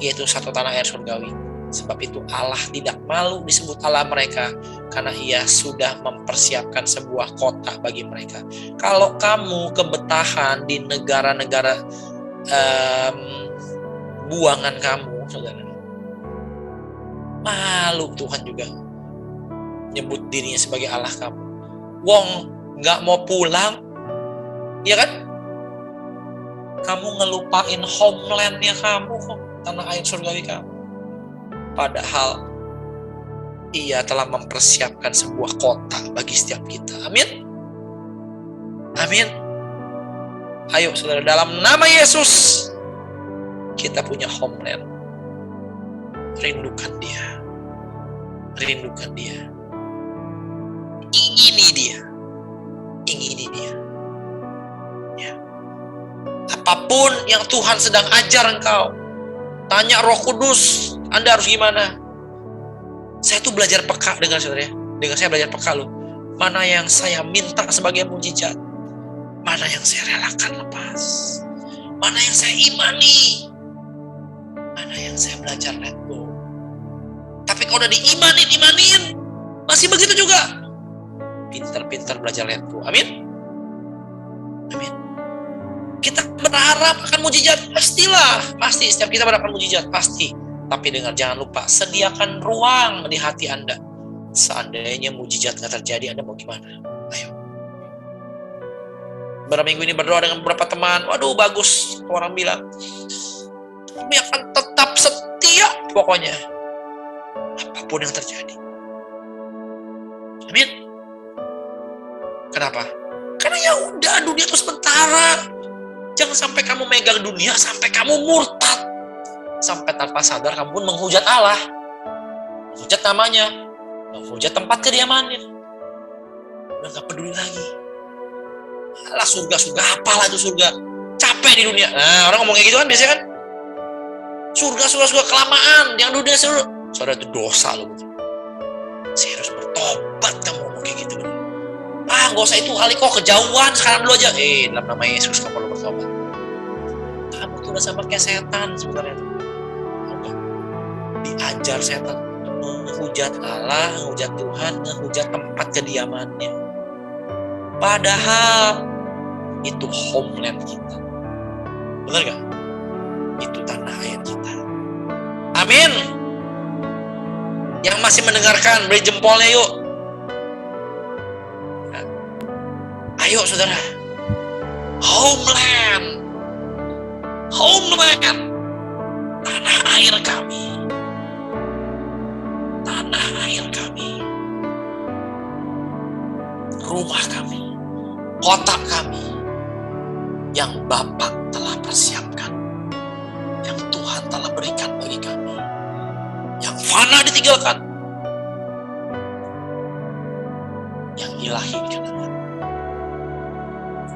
yaitu satu tanah air surgawi. Sebab itu Allah tidak malu disebut Allah mereka, karena Ia sudah mempersiapkan sebuah kota bagi mereka. Kalau kamu kebetahan di negara-negara buangan kamu, saudara, malu Tuhan juga nyebut dirinya sebagai Allah kamu. Wong gak mau pulang, ya kan? Kamu ngelupain homelandnya kamu, tanah air surgawi kamu. Padahal Ia telah mempersiapkan sebuah kota bagi setiap kita. Amin. Amin. Ayo saudara, dalam nama Yesus kita punya homeland. Rindukan dia. Rindukan dia. Ingini dia. Ingini dia. Ya. Apapun yang Tuhan sedang ajar engkau, tanya Roh Kudus, Anda harus gimana? Saya tuh belajar peka, dengar saudara ya. Dengan saya belajar peka loh. Mana yang saya minta sebagai mujizat, mana yang saya relakan lepas, mana yang saya imani, mana yang saya belajar let go. Tapi kalau udah imanin, masih begitu juga. Pintar-pintar belajar let go. Amin. Amin. Kita berharap akan mujizat, pastilah. Pasti, setiap kita berharap akan mujizat, pasti. Tapi dengar, jangan lupa, sediakan ruang di hati Anda. Seandainya mujizat gak terjadi, Anda mau gimana? Ayo. Beberapa minggu ini berdoa dengan beberapa teman. Waduh, bagus. Orang bilang, kami akan tetap setia pokoknya. Apapun yang terjadi. Amin. Kenapa? Karena ya udah, dunia itu sementara. Jangan sampai kamu megang dunia, sampai kamu murtad. Sampai tanpa sadar kamu pun menghujat Allah. Menghujat namanya. Menghujat tempat kediamannya. Udah gak peduli lagi. Alah, surga-surga, apalah itu surga. Capek di dunia. Nah, orang ngomong kayak gitu kan biasanya kan. Surga kelamaan. Yang dunia seru. Saudara, itu dosa loh. Saya harus bertobat kamu. gak usah itu kali kok, kejauhan, sekarang dulu aja. Dalam nama Yesus kamu perlu bertobat. Kamu tuh udah sama kayak setan sebenarnya. Diajar setan menghujat Allah, menghujat Tuhan, menghujat tempat kediamannya. Padahal itu homeland kita. Benar gak? Itu tanah air kita. Amin. Yang masih mendengarkan, beri jempolnya yuk. Ayo saudara. Homeland. Homeland. Tanah air kami. Tanah air kami. Rumah kami. Kota kami. Yang Bapa telah persiapkan. Yang Tuhan telah berikan bagi kami. Yang fana ditinggalkan. Yang ilahi dikenal.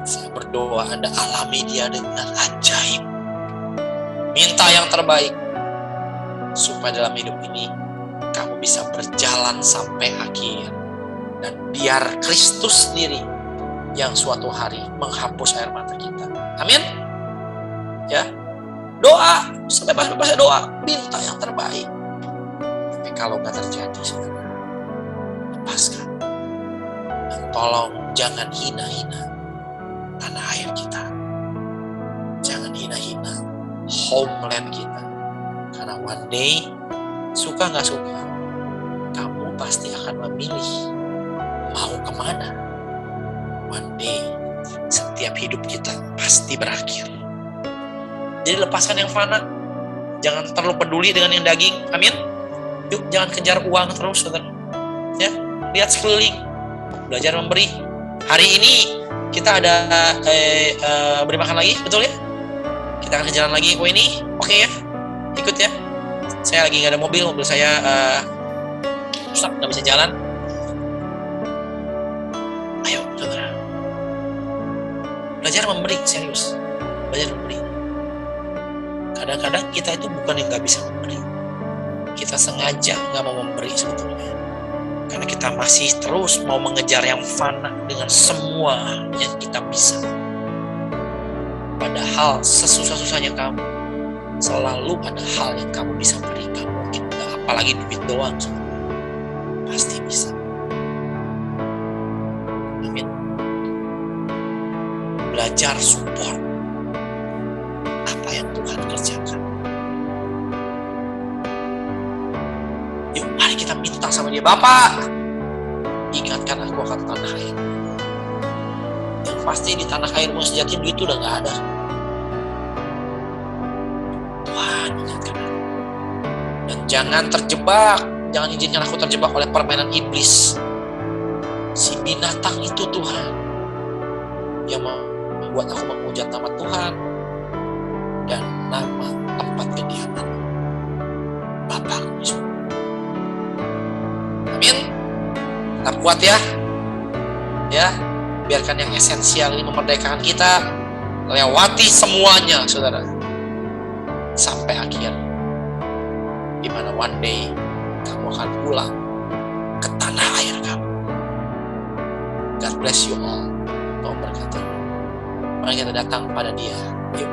Saya berdoa Anda alami dia dengan ajaib. Minta yang terbaik. Supaya dalam hidup ini kamu bisa berjalan sampai akhir. Dan biar Kristus sendiri yang suatu hari menghapus air mata kita. Amin. Ya. Doa. Sampai pas doa. Minta yang terbaik. Tapi kalau gak terjadi, saudara, lepaskan. Dan tolong jangan hina-hina tanah air kita. Jangan hina-hina homeland kita. Karena one day, suka gak suka, kamu pasti akan memilih mau kemana. One day, setiap hidup kita pasti berakhir. Jadi lepaskan yang fana. Jangan terlalu peduli dengan yang daging. Amin. Yuk, jangan kejar uang terus, saudara. Ya, lihat sekeliling. Belajar memberi. Hari ini kita ada beri makan lagi, betul ya? Kita akan ke jalan lagi kue ini. Oke ya? Ikut ya. Saya lagi gak ada mobil saya rusak, gak bisa jalan. Ayo, saudara. Belajar memberi, serius. Belajar memberi. Kadang-kadang kita itu bukan yang gak bisa memberi. Kita sengaja gak mau memberi sebetulnya. Karena kita masih terus mau mengejar yang fana dengan semua yang kita bisa. Padahal sesusah-susahnya kamu, selalu ada hal yang kamu bisa berikan. Mungkin gak apalagi duit doang. Pasti bisa. Amin. Belajar support apa yang Tuhan kerjakan. Yuk, mari kita minta sama dia. Bapak, ingatkan aku akan tanah air. Yang pasti di tanah airmu sejati duit itu udah gak ada. Tuhan, ingatkan aku. Dan jangan terjebak. Jangan izinkan aku terjebak oleh permainan iblis. Si binatang itu Tuhan. Yang membuat aku menghujat nama Tuhan. Dan nama tempat kediaman Bapakku di surga. Amin. Tetap kuat ya. Ya, biarkan yang esensial ini memerdekakan kita. Lewati semuanya, saudara. Sampai akhir. Di mana one day kamu akan pulang ke tanah air kamu. God bless you all. Tuhan berkati. Mari kita datang pada dia. Yuk.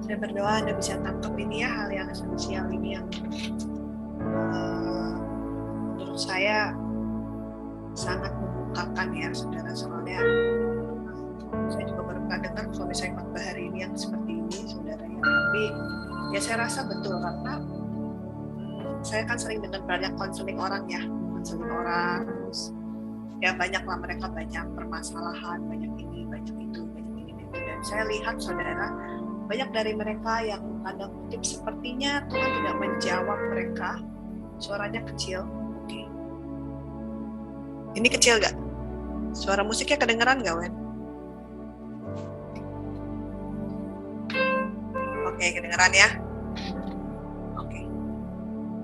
Saya berdoa Anda bisa tangkap ini ya, hal yang esensial ini yang menurut saya sangat membukakan ya saudara. Soalnya saya juga baru pernah dengar suami saya khotbah hari ini yang seperti ini saudara ya. Tapi ya saya rasa betul karena saya kan sering dengan banyak konseling orang ya, konseling orang terus ya banyaklah mereka banyak permasalahan, banyak ini, banyak itu, banyak ini. Dan saya lihat saudara, banyak dari mereka yang tanda kutip sepertinya Tuhan tidak menjawab mereka. Suaranya kecil. Oke. Ini kecil gak? Suara musiknya kedengeran nggak, Wen? Oke, kedengeran ya?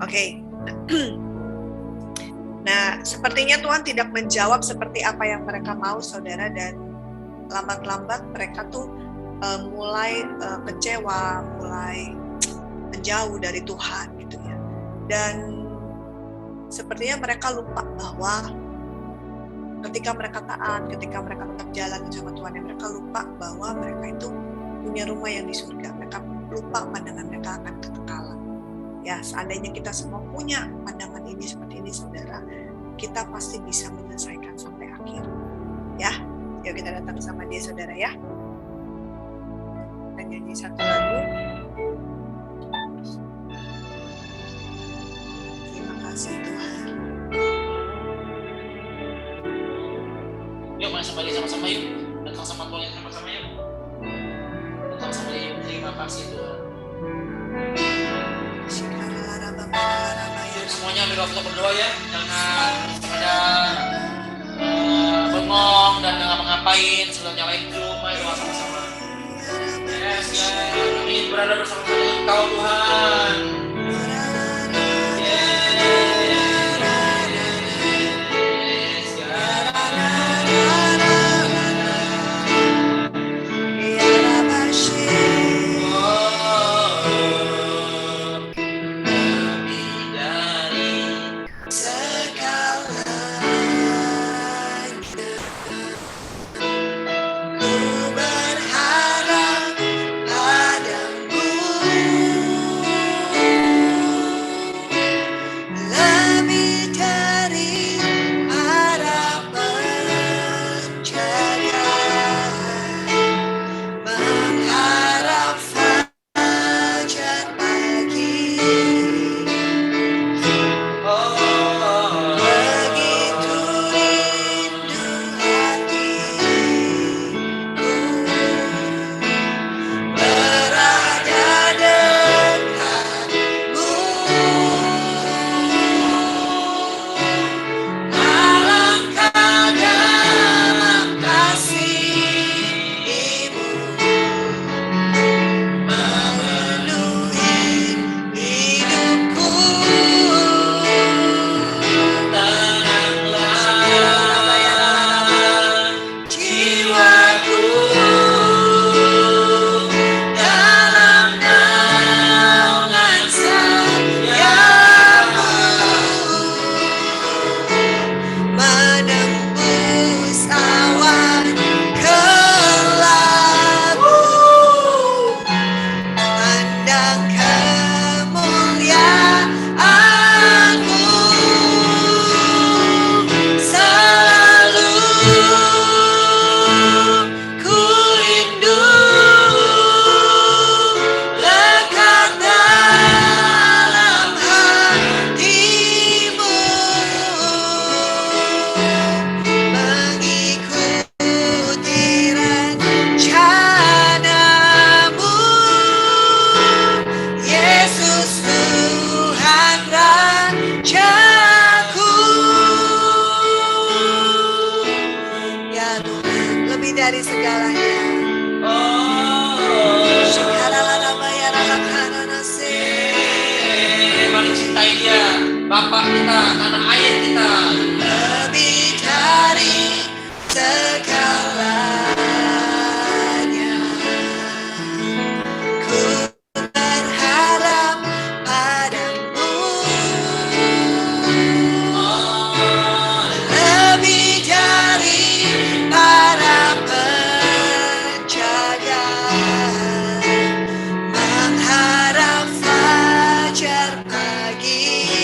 Oke. Nah, sepertinya Tuhan tidak menjawab seperti apa yang mereka mau, saudara, dan lambat-lambat mereka tuh mulai kecewa, mulai menjauh dari Tuhan gitu ya. Dan sepertinya mereka lupa bahwa ketika mereka taat, ketika mereka tetap jalan bersama Tuhan, mereka lupa bahwa mereka itu punya rumah yang di surga. Mereka lupa pandangan mereka akan kekekalan. Ya, seandainya kita semua punya pandangan ini seperti ini, saudara, kita pasti bisa menyelesaikan sampai akhir. Ya, yuk kita datang sama dia, saudara ya. Kita nyanyi satu lagu. Terima kasih Tuhan. Yuk, mari sama dia sama-sama yuk. Datang sama Tuhan sama-sama yuk. Datang sama dia yuk. Terima kasih Tuhan. Yuk semuanya ambil waktu berdoa ya. Jangan pada bengong dan jangan ngapain sebelum nyalain Zoom. Ayo doa sama-sama. Yes, kami ingin berada bersama-sama dengan Kau Tuhan. Bapak kita, tanah air kita. Lebih dari segalanya, ku berharap padamu. Lebih dari para penjaga, mengharap fajar pagi.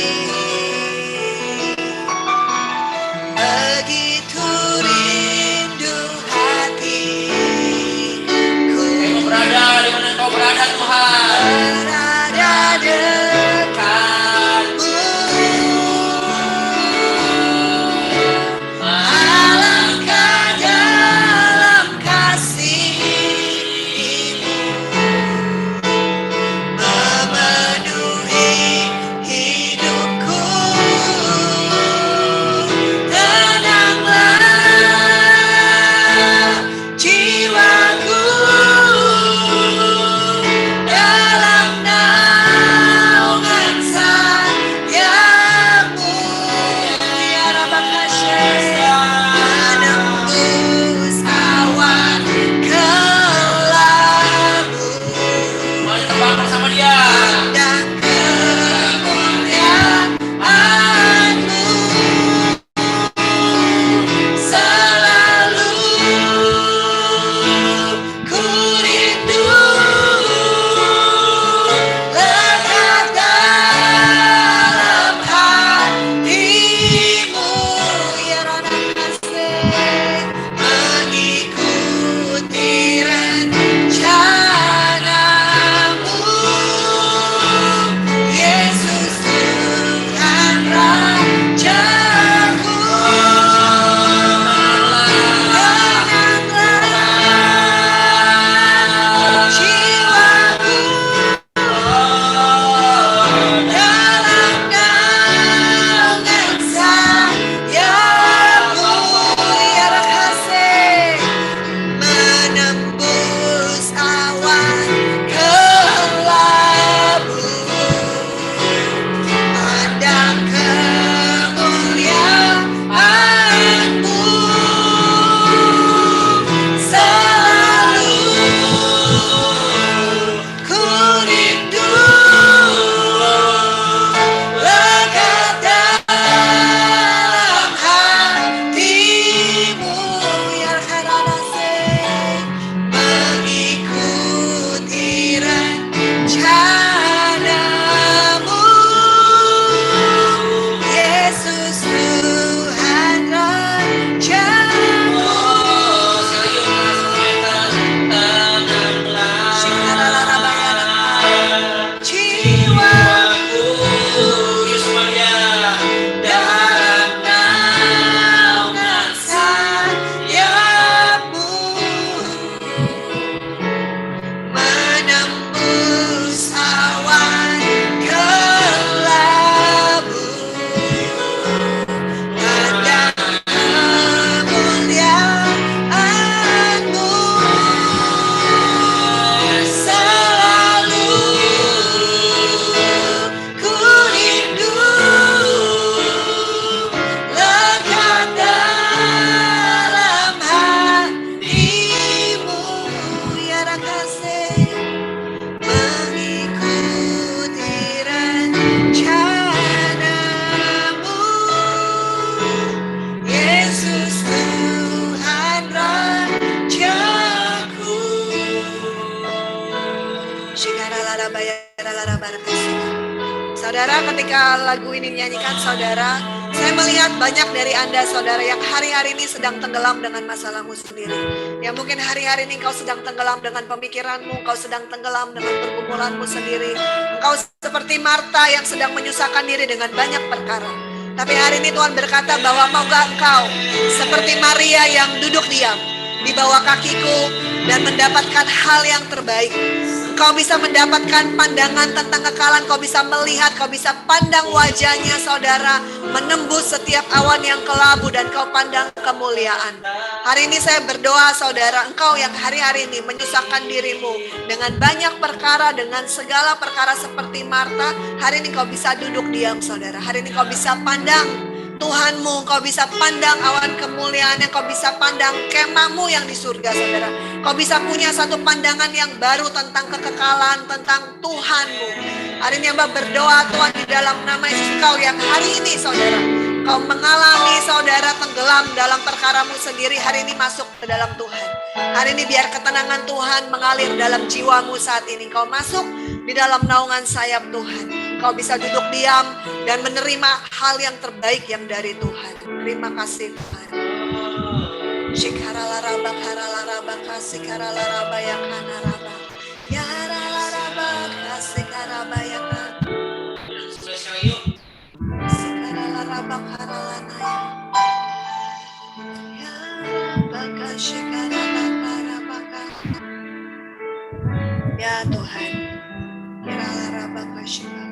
Saudara, ketika lagu ini dinyanyikan, saudara, saya melihat banyak dari Anda, saudara, yang hari-hari ini sedang tenggelam dengan masalahmu sendiri. Ya mungkin hari-hari ini engkau sedang tenggelam dengan pemikiranmu, engkau sedang tenggelam dengan pergumulanmu sendiri. Engkau seperti Marta yang sedang menyusahkan diri dengan banyak perkara. Tapi hari ini Tuhan berkata bahwa maukah engkau seperti Maria yang duduk diam di bawah kakiku dan mendapatkan hal yang terbaik. Kau bisa mendapatkan pandangan tentang kekalahan, kau bisa melihat, kau bisa pandang wajahnya, saudara, menembus setiap awan yang kelabu dan kau pandang kemuliaan. Hari ini saya berdoa, saudara, engkau yang hari-hari ini menyusahkan dirimu dengan banyak perkara, dengan segala perkara seperti Marta, hari ini kau bisa duduk diam, saudara. Hari ini kau bisa pandang Tuhanmu, kau bisa pandang awan kemuliaannya, kau bisa pandang kemahmu yang di surga, saudara. Kau bisa punya satu pandangan yang baru tentang kekekalan, tentang Tuhanmu. Hari ini Hamba berdoa, Tuhan, di dalam nama Yesus, kau yang hari ini, saudara, kau mengalami, saudara, tenggelam dalam perkaramu sendiri, hari ini masuk ke dalam Tuhan. Hari ini biar ketenangan Tuhan mengalir dalam jiwamu saat ini. Kau masuk di dalam naungan sayap Tuhan. Kau bisa duduk diam dan menerima hal yang terbaik yang dari Tuhan. Terima kasih Tuhan. Shikaralaraba karalaraba kasikararaba yakanaraba. Yaralaraba kasikaraba yakan. Shikaralaraba karalanaya. Yaraba kashikararaba. Ya Tuhan. Yaralaraba kashikararaba.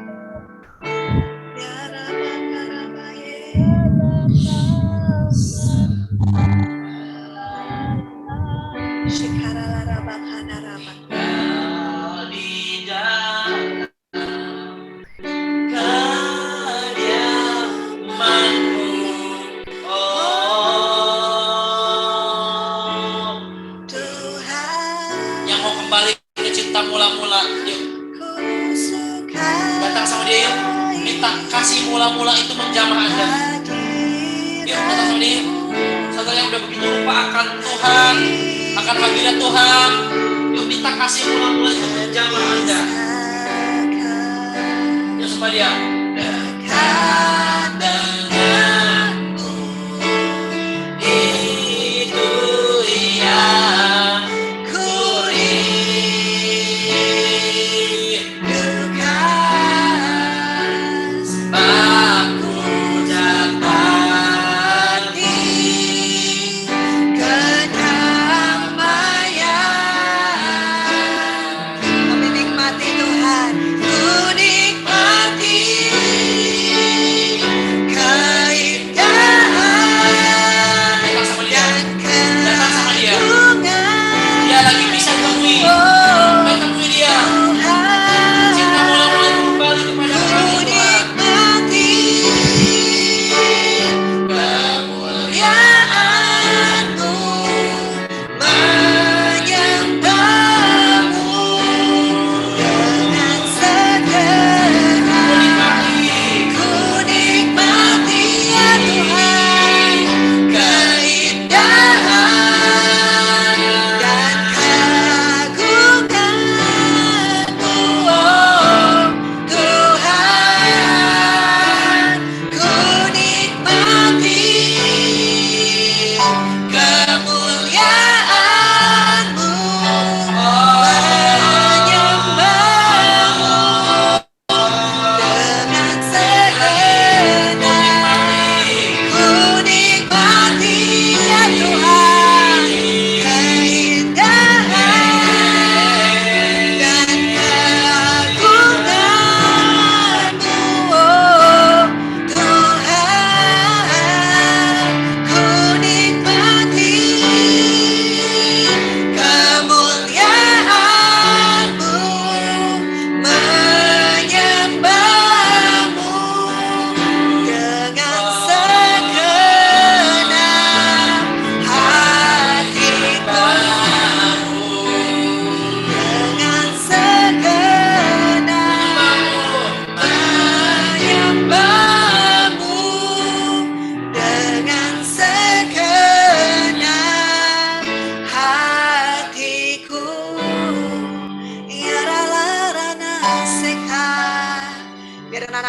Yang mau kembali ke cinta mula-mula, yuk datang sama dia, yuk minta kasih mula-mula itu menjamah Anda. Yuk datang sama dia, saudara yang udah begitu lupa akan Tuhan, akan hadirat Tuhan. Yuk minta kasih mula-mula itu menjamah Anda. Yuk sama dia.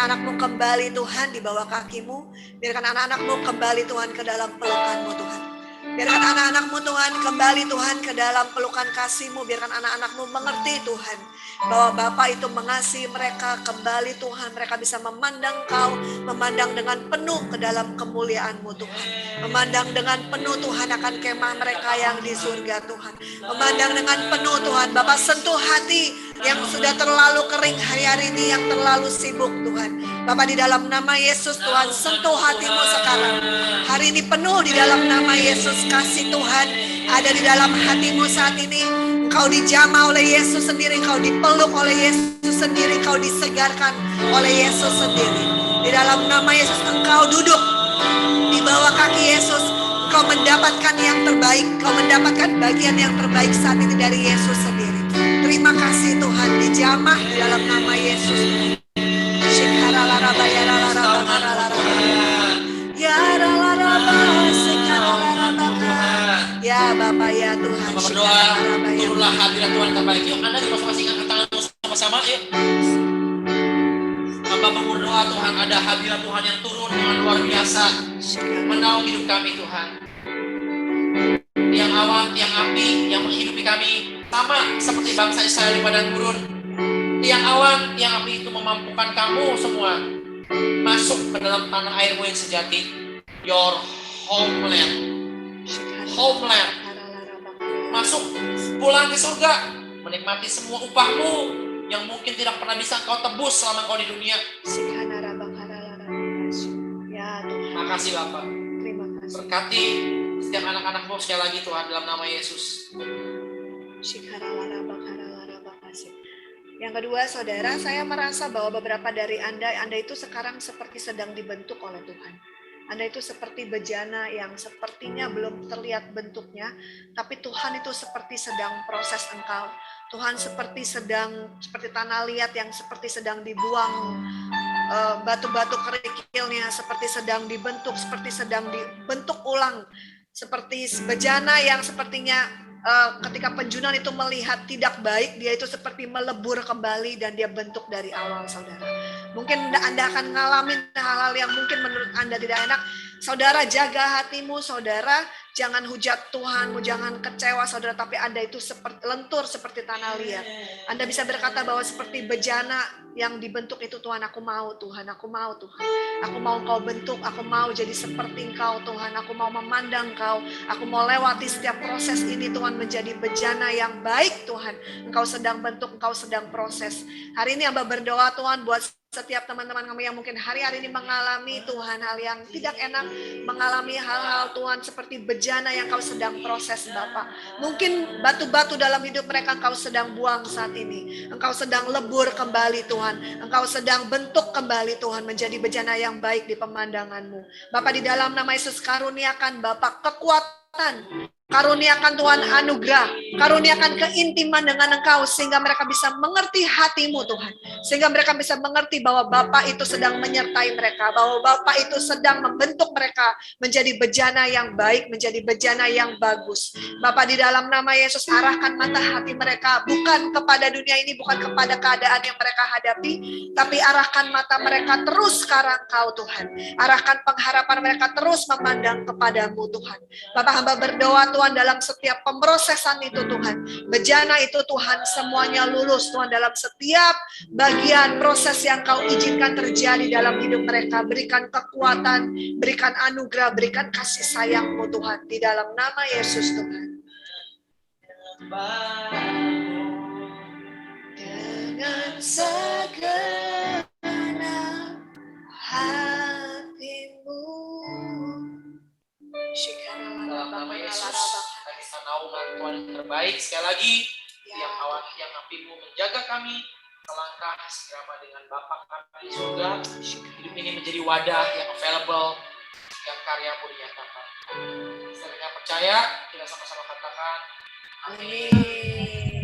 anak-anakmu kembali Tuhan di bawah kakimu. Biarkan anak-anakmu kembali Tuhan ke dalam pelukanmu Tuhan. Biarkan anak-anakmu Tuhan kembali Tuhan ke dalam pelukan kasih-Mu. Biarkan anak-anakmu mengerti Tuhan bahwa Bapa itu mengasihi mereka kembali Tuhan. Mereka bisa memandang Kau, memandang dengan penuh ke dalam kemuliaan-Mu Tuhan. Memandang dengan penuh Tuhan akan kemah mereka yang di surga Tuhan. Memandang dengan penuh Tuhan. Bapa sentuh hati yang sudah terlalu kering hari-hari ini, yang terlalu sibuk Tuhan. Bapa di dalam nama Yesus Tuhan, sentuh hatimu sekarang. Hari ini penuh di dalam nama Yesus, kasih Tuhan ada di dalam hatimu saat ini. Engkau dijamah oleh Yesus sendiri, engkau dipeluk oleh Yesus sendiri, engkau disegarkan oleh Yesus sendiri. Di dalam nama Yesus engkau duduk di bawah kaki Yesus. Engkau mendapatkan yang terbaik, engkau mendapatkan bagian yang terbaik saat ini dari Yesus sendiri. Terima kasih Tuhan, dijamah di dalam nama Yesus. Ya Bapa ya Tuhan. Mama berdoa, turunlah hadirat Tuhan terbaik. Yuk Anda juga masing-masing angkat tanganmu sama-sama. Yuk. Bapak berdoa Tuhan, ada hadirat Tuhan yang turun dengan luar biasa menaungi hidup kami Tuhan. Tiang awan, tiang api yang menghidupi kami sama seperti bangsa Israel di padang gurun. Tiang awan, tiang api itu memampukan kamu semua masuk ke dalam tanah airmu yang sejati. Your homeland. Homeland. Masuk, pulang ke surga, menikmati semua upahmu yang mungkin tidak pernah bisa kau tebus selama kau di dunia. Ya Tuhan. Makasih Bapak. Terima kasih. Berkati setiap anak-anakmu sekali lagi Tuhan dalam nama Yesus. Yang kedua, saudara, saya merasa bahwa beberapa dari Anda itu sekarang seperti sedang dibentuk oleh Tuhan. Anda itu seperti bejana yang sepertinya belum terlihat bentuknya, tapi Tuhan itu seperti sedang proses engkau. Tuhan seperti tanah liat yang seperti sedang dibuang batu-batu kerikilnya, seperti sedang dibentuk, seperti sedang dibentuk ulang. Seperti bejana yang sepertinya ketika penjunan itu melihat tidak baik, dia itu seperti melebur kembali dan dia bentuk dari awal, saudara. Mungkin Anda akan ngalamin hal-hal yang mungkin menurut Anda tidak enak. Saudara, jaga hatimu, saudara. Jangan hujat Tuhanmu, jangan kecewa, saudara. Tapi Anda itu seperti lentur seperti tanah liat. Anda bisa berkata bahwa seperti bejana yang dibentuk itu, Tuhan, aku mau, Tuhan, aku mau, Tuhan. Aku mau Engkau bentuk, aku mau jadi seperti Engkau, Tuhan. Aku mau memandang Engkau. Aku mau lewati setiap proses ini, Tuhan, menjadi bejana yang baik, Tuhan. Engkau sedang bentuk, Engkau sedang proses. Hari ini Amba berdoa, Tuhan, buat setiap teman-teman kami yang mungkin hari-hari ini mengalami Tuhan hal yang tidak enak, mengalami hal-hal Tuhan seperti bejana yang Kau sedang proses, Bapa. Mungkin batu-batu dalam hidup mereka Engkau sedang buang saat ini. Engkau sedang lebur kembali, Tuhan. Engkau sedang bentuk kembali, Tuhan, menjadi bejana yang baik di pemandangan-Mu. Bapa, di dalam nama Yesus, karuniakan Bapa kekuatan. Karuniakan Tuhan anugerah, karuniakan keintiman dengan Engkau sehingga mereka bisa mengerti hati-Mu, Tuhan. Sehingga mereka bisa mengerti bahwa Bapa itu sedang menyertai mereka, bahwa Bapa itu sedang membentuk mereka menjadi bejana yang baik, menjadi bejana yang bagus. Bapa, di dalam nama Yesus, arahkan mata hati mereka bukan kepada dunia ini, bukan kepada keadaan yang mereka hadapi, tapi arahkan mata mereka terus ke arah Engkau, Tuhan. Arahkan pengharapan mereka terus memandang kepadamu, Tuhan. Bapa, hamba berdoa, Tuhan, dalam setiap pemrosesan itu, Tuhan, bejana itu, Tuhan, semuanya lulus, Tuhan, dalam setiap bagian proses yang Kau izinkan terjadi dalam hidup mereka. Berikan kekuatan, berikan anugerah, berikan kasih sayang-Mu, Tuhan, di dalam nama Yesus, Tuhan. Dengan segenap hatimu, dalam nama Yesus, kita naungan Tuhan yang terbaik. Sekali lagi, tiang awan, tiang api-Mu menjaga kami selangkah seirama dengan Bapa kami di surga. Hidup ini menjadi wadah yang available, yang karya-Mu dinyatakan. Setelah percaya, kita sama-sama katakan, amin.